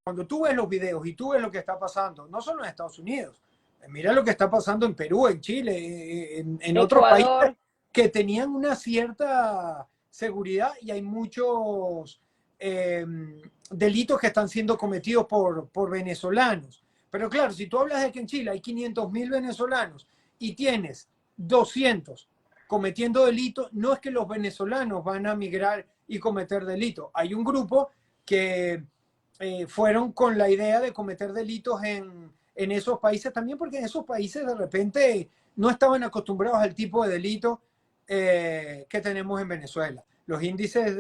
cuando tú ves los videos y tú ves lo que está pasando, no solo en Estados Unidos, mira lo que está pasando en Perú, en Chile, en otros países Ecuador. que tenían una cierta seguridad y hay muchos eh, delitos que están siendo cometidos por venezolanos. Pero claro, si tú hablas de que en Chile hay 500.000 venezolanos y tienes 200 cometiendo delitos, no es que los venezolanos van a migrar y cometer delitos. Hay un grupo que fueron con la idea de cometer delitos en esos países también, porque en esos países de repente no estaban acostumbrados al tipo de delito que tenemos en Venezuela. Los índices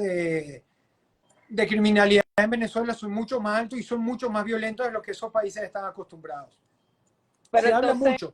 de criminalidad en Venezuela son mucho más altos y son mucho más violentos de lo que esos países están acostumbrados. Pero entonces,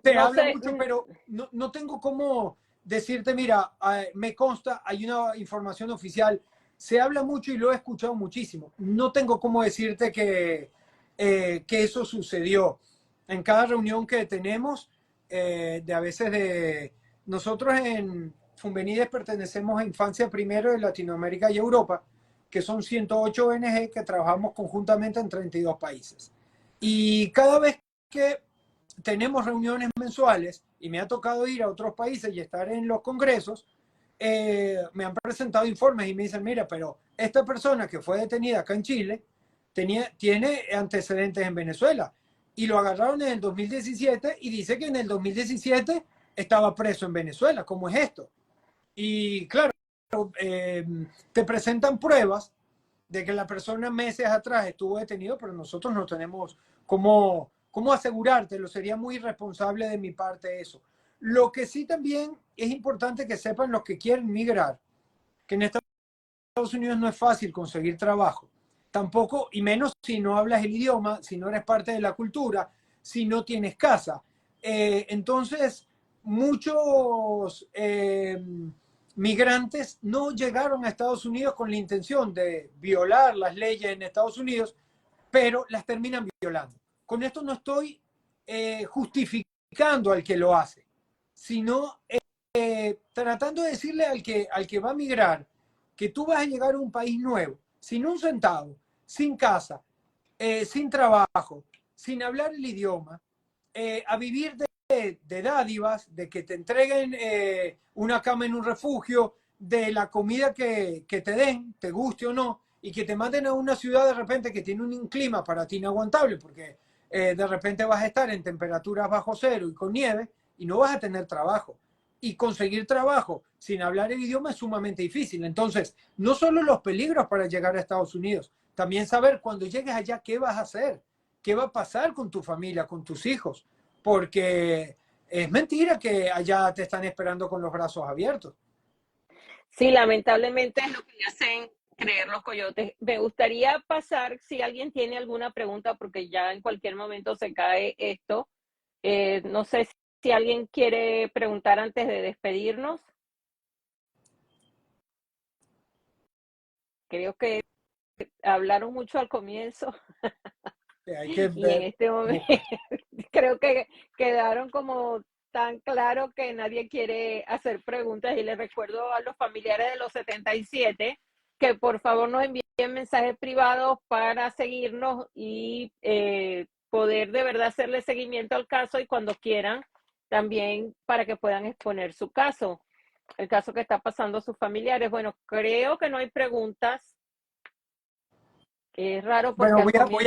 Se no habla sé, mucho, pero no tengo cómo decirte, mira, me consta, hay una información oficial, se habla mucho y lo he escuchado muchísimo. No tengo cómo decirte que eso sucedió. En cada reunión que tenemos, de a veces de... Nosotros en Funvenides pertenecemos a Infancia Primero de Latinoamérica y Europa, que son 108 ONG que trabajamos conjuntamente en 32 países. Y cada vez que tenemos reuniones mensuales y me ha tocado ir a otros países y estar en los congresos, me han presentado informes y me dicen, mira, pero esta persona que fue detenida acá en Chile tiene antecedentes en Venezuela y lo agarraron en el 2017 y dice que en el 2017 estaba preso en Venezuela. ¿Cómo es esto? Y claro, eh, te presentan pruebas de que la persona meses atrás estuvo detenido, pero nosotros no tenemos cómo asegurártelo. Sería muy irresponsable de mi parte eso. Lo que sí también es importante que sepan los que quieren migrar, que en Estados Unidos no es fácil conseguir trabajo. Tampoco, y menos si no hablas el idioma, si no eres parte de la cultura, si no tienes casa. Entonces, muchos migrantes no llegaron a Estados Unidos con la intención de violar las leyes en Estados Unidos, pero las terminan violando. Con esto no estoy justificando al que lo hace, sino tratando de decirle al que va a migrar que tú vas a llegar a un país nuevo, sin un centavo, sin casa, sin trabajo, sin hablar el idioma, a vivir de dádivas, de que te entreguen una cama en un refugio, de la comida que te den, te guste o no, y que te manden a una ciudad de repente que tiene un clima para ti inaguantable, porque de repente vas a estar en temperaturas bajo cero y con nieve y no vas a tener trabajo. Y conseguir trabajo sin hablar el idioma es sumamente difícil. Entonces, no solo los peligros para llegar a Estados Unidos, también saber cuando llegues allá qué vas a hacer, qué va a pasar con tu familia, con tus hijos, porque es mentira que allá te están esperando con los brazos abiertos. sí, lamentablemente es lo que le hacen creer los coyotes. Me gustaría pasar, si alguien tiene alguna pregunta, porque ya en cualquier momento se cae esto. No sé si alguien quiere preguntar antes de despedirnos. Creo que hablaron mucho al comienzo Hay que y en ver. este momento creo que quedaron como tan claro que nadie quiere hacer preguntas y les recuerdo a los familiares de los 77 que por favor nos envíen mensajes privados para seguirnos y poder de verdad hacerle seguimiento al caso y cuando quieran también para que puedan exponer su caso, el caso que está pasando a sus familiares. Bueno, creo que no hay preguntas. Es raro porque Bueno, al comienzo,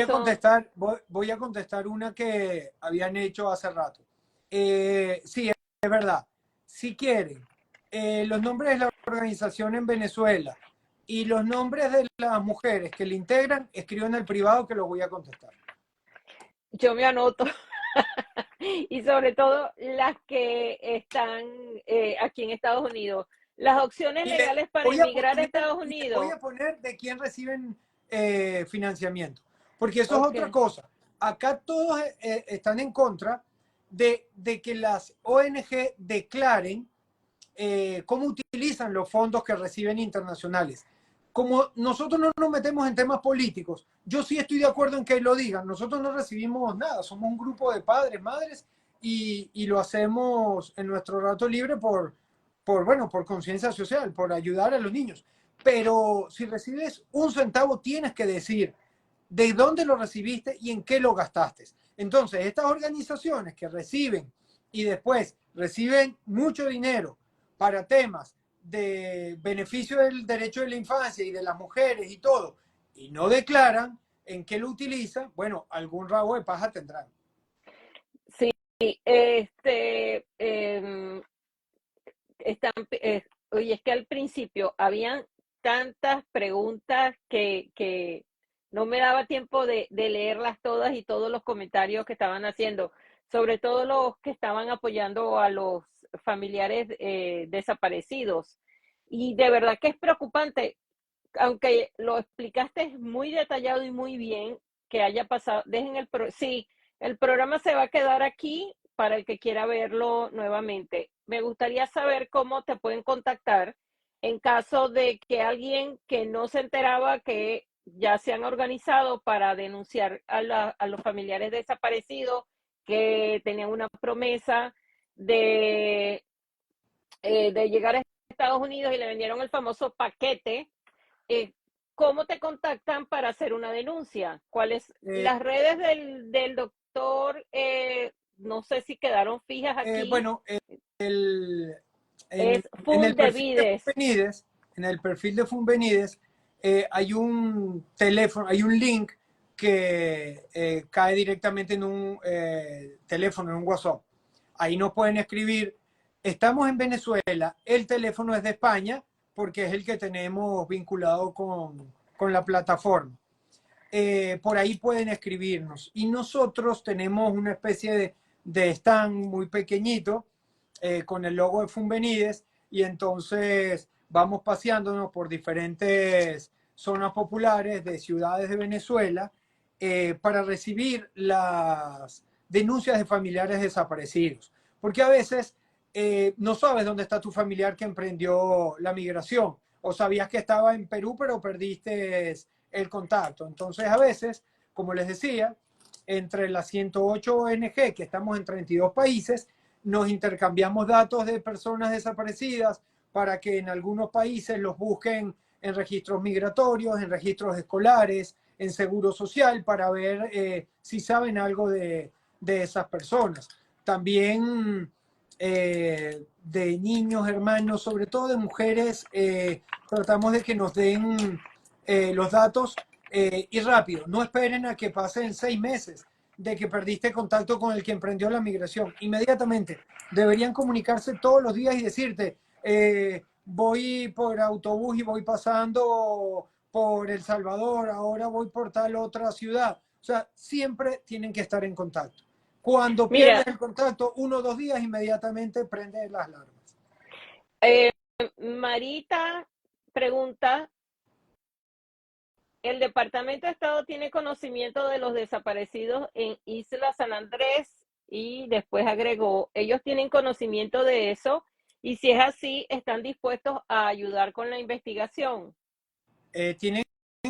voy a contestar una que habían hecho hace rato. Sí, es verdad. Si quieren los nombres de la organización en Venezuela y los nombres de las mujeres que le integran, escriban en el privado que los voy a contestar. Yo me anoto. Y sobre todo las que están aquí en Estados Unidos. Las opciones Y le legales para voy a emigrar a poner, Estados y le voy Unidos. a poner de quién reciben financiamiento. Porque eso es Ok, otra cosa. Acá todos están en contra de que las ONG declaren cómo utilizan los fondos que reciben internacionales. Como nosotros no nos metemos en temas políticos, yo sí estoy de acuerdo en que lo digan. Nosotros no recibimos nada, somos un grupo de padres, madres, y lo hacemos en nuestro rato libre bueno, por conciencia social, por ayudar a los niños. Pero si recibes un centavo, tienes que decir de dónde lo recibiste y en qué lo gastaste. Entonces, estas organizaciones que reciben y después reciben mucho dinero para temas de beneficio del derecho de la infancia y de las mujeres y todo, y no declaran en qué lo utilizan, bueno, algún rabo de paja tendrán. sí, están, oye, es que al principio habían tantas preguntas que no me daba tiempo de leerlas todas y todos los comentarios que estaban haciendo, sobre todo los que estaban apoyando a los familiares desaparecidos. Y de verdad que es preocupante, aunque lo explicaste muy detallado y muy bien, que haya pasado, dejen sí, el programa se va a quedar aquí para el que quiera verlo nuevamente. Me gustaría saber cómo te pueden contactar en caso de que alguien que no se enteraba que ya se han organizado para denunciar a los familiares desaparecidos que tenían una promesa de, de llegar a Estados Unidos y le vendieron el famoso paquete. eh, ¿Cómo te contactan para hacer una denuncia? ¿Cuáles Eh, las redes del doctor? No sé si quedaron fijas aquí. bueno, el, Es en el perfil de Fundevides. Funvenides, en el perfil de Funvenides hay un teléfono, hay un link que cae directamente en un teléfono, en un WhatsApp. Ahí nos pueden escribir. Estamos en Venezuela, el teléfono es de España porque es el que tenemos vinculado con la plataforma. Por ahí pueden escribirnos. Y nosotros tenemos una especie de stand muy pequeñito con el logo de Funvenides y entonces vamos paseándonos por diferentes zonas populares de ciudades de Venezuela para recibir las denuncias de familiares desaparecidos. Porque a veces no sabes dónde está tu familiar que emprendió la migración o sabías que estaba en Perú pero perdiste el contacto. Entonces a veces, como les decía, entre las 108 ONG que estamos en 32 países, nos intercambiamos datos de personas desaparecidas para que en algunos países los busquen en registros migratorios, en registros escolares, en seguro social, para ver si saben algo de esas personas. También de niños, hermanos, sobre todo de mujeres, tratamos de que nos den los datos y rápido. No esperen a que pasen 6 meses de que perdiste contacto con el que emprendió la migración. Inmediatamente deberían comunicarse todos los días y decirte, voy por autobús y voy pasando por El Salvador, ahora voy por tal otra ciudad. O sea, siempre tienen que estar en contacto. Cuando pierdes Mira, el contacto, 1 o 2 días, inmediatamente prende las alarmas. eh, Marita pregunta, ¿el Departamento de Estado tiene conocimiento de los desaparecidos en Isla San Andrés? Y después agregó, ¿ellos tienen conocimiento de eso? Y si es así, ¿están dispuestos a ayudar con la investigación? Tienen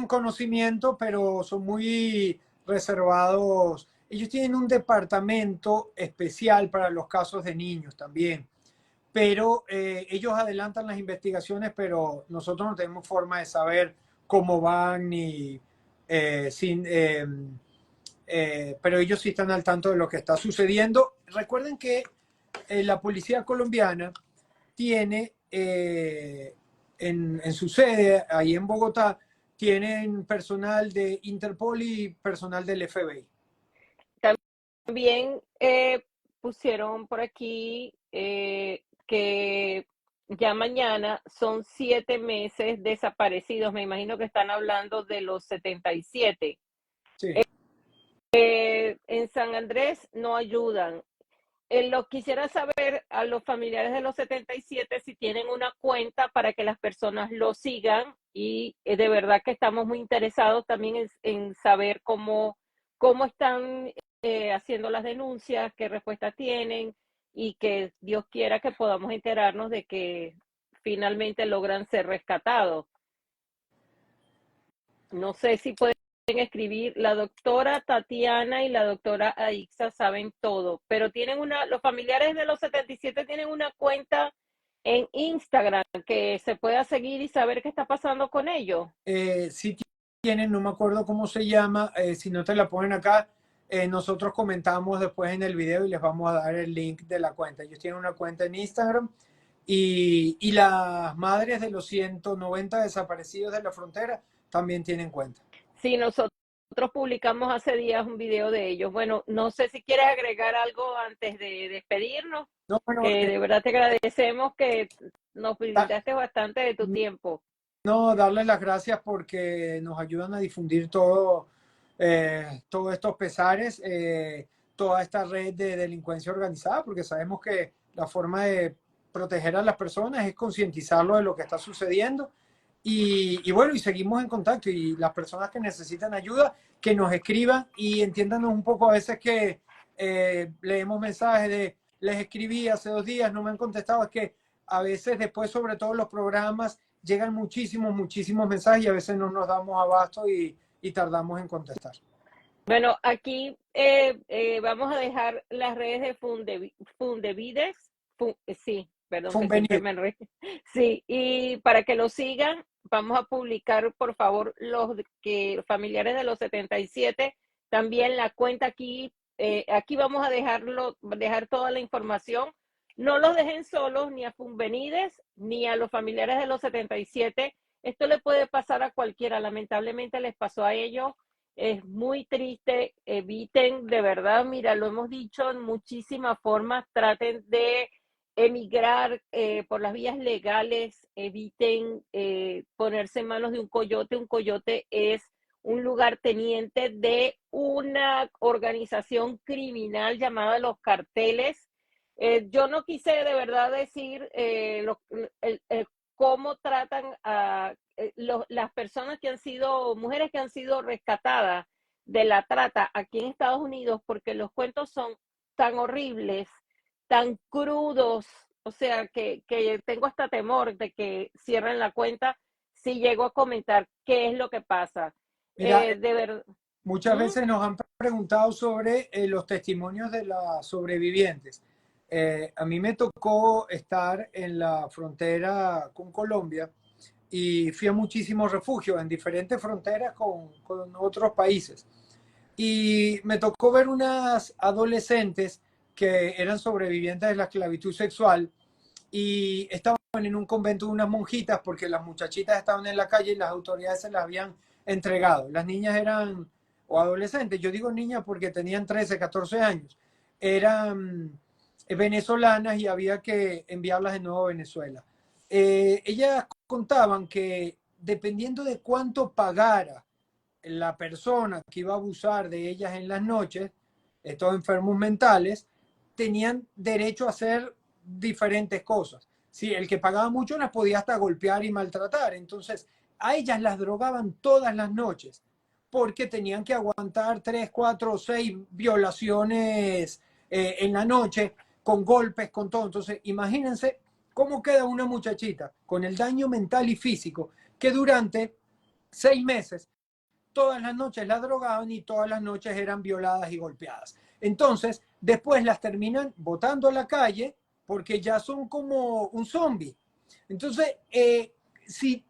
conocimiento, pero son muy reservados. Ellos tienen un departamento especial para los casos de niños también, pero ellos adelantan las investigaciones, pero nosotros no tenemos forma de saber cómo van ni sin... pero ellos sí están al tanto de lo que está sucediendo. Recuerden que la policía colombiana tiene en su sede, ahí en Bogotá, tienen personal de Interpol y personal del FBI. También pusieron por aquí que ya mañana son 7 meses desaparecidos. Me imagino que están hablando de los 77. Sí. En San Andrés no ayudan. Lo quisiera saber a los familiares de los 77 si tienen una cuenta para que las personas lo sigan y de verdad que estamos muy interesados también en saber cómo están haciendo las denuncias, qué respuesta tienen y que Dios quiera que podamos enterarnos de que finalmente logran ser rescatados. No sé si pueden escribir. La doctora Tatiana y la doctora Aixa saben todo, pero los familiares de los 77 tienen una cuenta en Instagram que se pueda seguir y saber qué está pasando con ellos. Sí tienen, no me acuerdo cómo se llama, si no te la ponen acá, nosotros comentamos después en el video y les vamos a dar el link de la cuenta. Ellos tienen una cuenta en Instagram y las madres de los 190 desaparecidos de la frontera también tienen cuenta. Sí, nosotros publicamos hace días un video de ellos. Bueno, no sé si quieres agregar algo antes de despedirnos, No, bueno, que de verdad te agradecemos que nos brindaste bastante de tu tiempo. no, darles las gracias porque nos ayudan a difundir todos estos pesares, toda esta red de delincuencia organizada, porque sabemos que la forma de proteger a las personas es concientizarlo de lo que está sucediendo. Y bueno, y seguimos en contacto y las personas que necesitan ayuda, que nos escriban y entiéndanos un poco a veces que leemos mensajes de les escribí hace 2 días, no me han contestado, es que a veces después, sobre todo los programas, llegan muchísimos mensajes y a veces no nos damos abasto y tardamos en contestar. Bueno, aquí vamos a dejar las redes de Fundevides. Sí, perdón, que siempre Funvenido. me Sí, y para que lo sigan, vamos a publicar, por favor, los familiares de los 77. También la cuenta aquí. Aquí vamos a dejar toda la información. No los dejen solos ni a Funvenides ni a los familiares de los 77. Esto le puede pasar a cualquiera. Lamentablemente les pasó a ellos. Es muy triste, eviten de verdad, mira, lo hemos dicho en muchísimas formas, traten de emigrar por las vías legales, eviten ponerse en manos de un coyote. Un coyote es un lugarteniente de una organización criminal llamada los carteles. Yo no quise de verdad decir cómo tratan a las personas que han sido, mujeres que han sido rescatadas de la trata aquí en Estados Unidos, porque los cuentos son tan horribles, tan crudos, o sea, que tengo hasta temor de que cierren la cuenta si llego a comentar qué es lo que pasa. Mira, De verdad. muchas veces nos han preguntado sobre los testimonios de las sobrevivientes. A mí me tocó estar en la frontera con Colombia y fui a muchísimos refugios en diferentes fronteras con otros países. Y me tocó ver unas adolescentes que eran sobrevivientes de la esclavitud sexual y estaban en un convento de unas monjitas porque las muchachitas estaban en la calle y las autoridades se las habían entregado. Las niñas eran, o adolescentes, yo digo niñas porque tenían 13, 14 años, eran venezolanas y había que enviarlas de nuevo a Venezuela. Ellas contaban que dependiendo de cuánto pagara la persona que iba a abusar de ellas en las noches, estos enfermos mentales, tenían derecho a hacer diferentes cosas. Sí, el que pagaba mucho las podía hasta golpear y maltratar. Entonces, a ellas las drogaban todas las noches porque tenían que aguantar 3, 4 o 6 violaciones en la noche, con golpes, con todo. Entonces, imagínense cómo queda una muchachita con el daño mental y físico que durante 6 meses todas las noches la drogaban y todas las noches eran violadas y golpeadas. Entonces, después las terminan botando a la calle porque ya son como un zombie. Entonces, si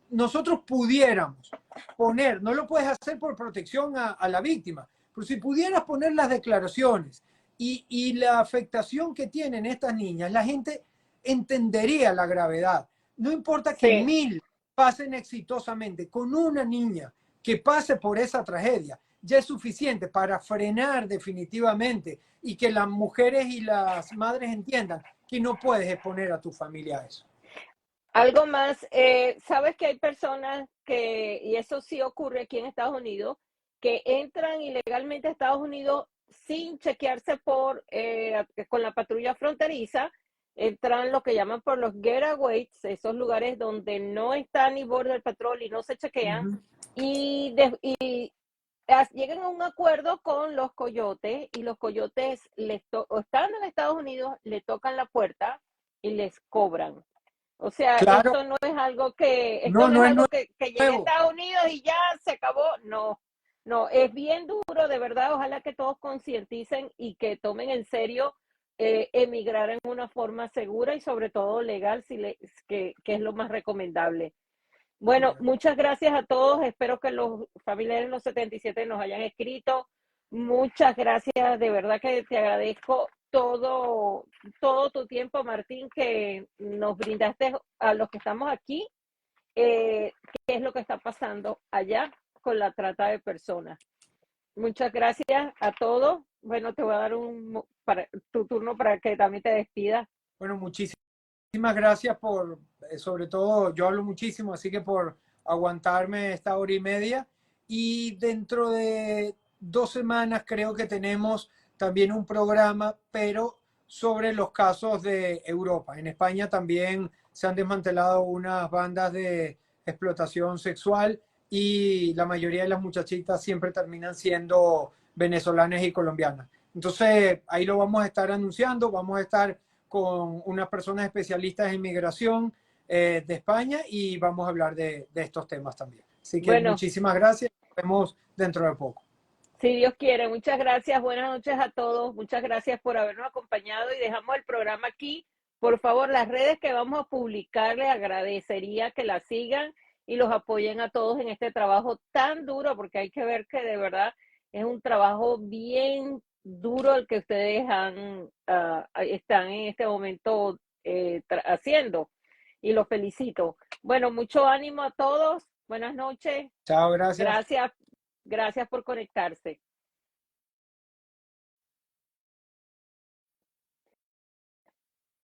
nosotros pudiéramos poner, no lo puedes hacer por protección a la víctima, pero si pudieras poner las declaraciones y la afectación que tienen estas niñas, la gente entendería la gravedad. No importa que Sí. 1000 pasen exitosamente, con una niña que pase por esa tragedia ya es suficiente para frenar definitivamente y que las mujeres y las madres entiendan que no puedes exponer a tu familia a eso. Algo más, sabes que hay personas que, y eso sí ocurre aquí en Estados Unidos, que entran ilegalmente a Estados Unidos sin chequearse con la patrulla fronteriza, entran lo que llaman por los getaways, esos lugares donde no está ni border patrol y no se chequean, Ujú. y llegan a un acuerdo con los coyotes y los coyotes o están en Estados Unidos, le tocan la puerta y les cobran. O sea, Claro, esto no, no es no es algo que llegue a nuevo. Estados Unidos y ya se acabó. No, no, es bien duro, de verdad. Ojalá que todos concienticen y que tomen en serio emigrar en una forma segura y sobre todo legal, que es lo más recomendable. Bueno, Correcto. muchas gracias a todos. Espero que los familiares de los 77 nos hayan escrito. Muchas gracias, de verdad que te agradezco todo tu tiempo, Martín, que nos brindaste a los que estamos aquí, qué es lo que está pasando allá con la trata de personas. Muchas gracias a todos. Bueno, te voy a dar tu turno para que también te despidas. Bueno, muchísimas gracias por, sobre todo, yo hablo muchísimo, así que por aguantarme esta hora y media. Y dentro de 2 semanas creo que tenemos también un programa, pero sobre los casos de Europa. En España también se han desmantelado unas bandas de explotación sexual y la mayoría de las muchachitas siempre terminan siendo venezolanas y colombianas. Entonces, ahí lo vamos a estar anunciando, vamos a estar con unas personas especialistas en migración de España y vamos a hablar de estos temas también. Así que Bueno, muchísimas gracias. Nos vemos dentro de poco. si Dios quiere, muchas gracias, buenas noches a todos, muchas gracias por habernos acompañado y dejamos el programa aquí. Por favor, las redes que vamos a publicar, les agradecería que las sigan y los apoyen a todos en este trabajo tan duro, porque hay que ver que de verdad es un trabajo bien duro el que ustedes están en este momento haciendo y los felicito. Bueno, mucho ánimo a todos, buenas noches, Chao, gracias. gracias, gracias por conectarse.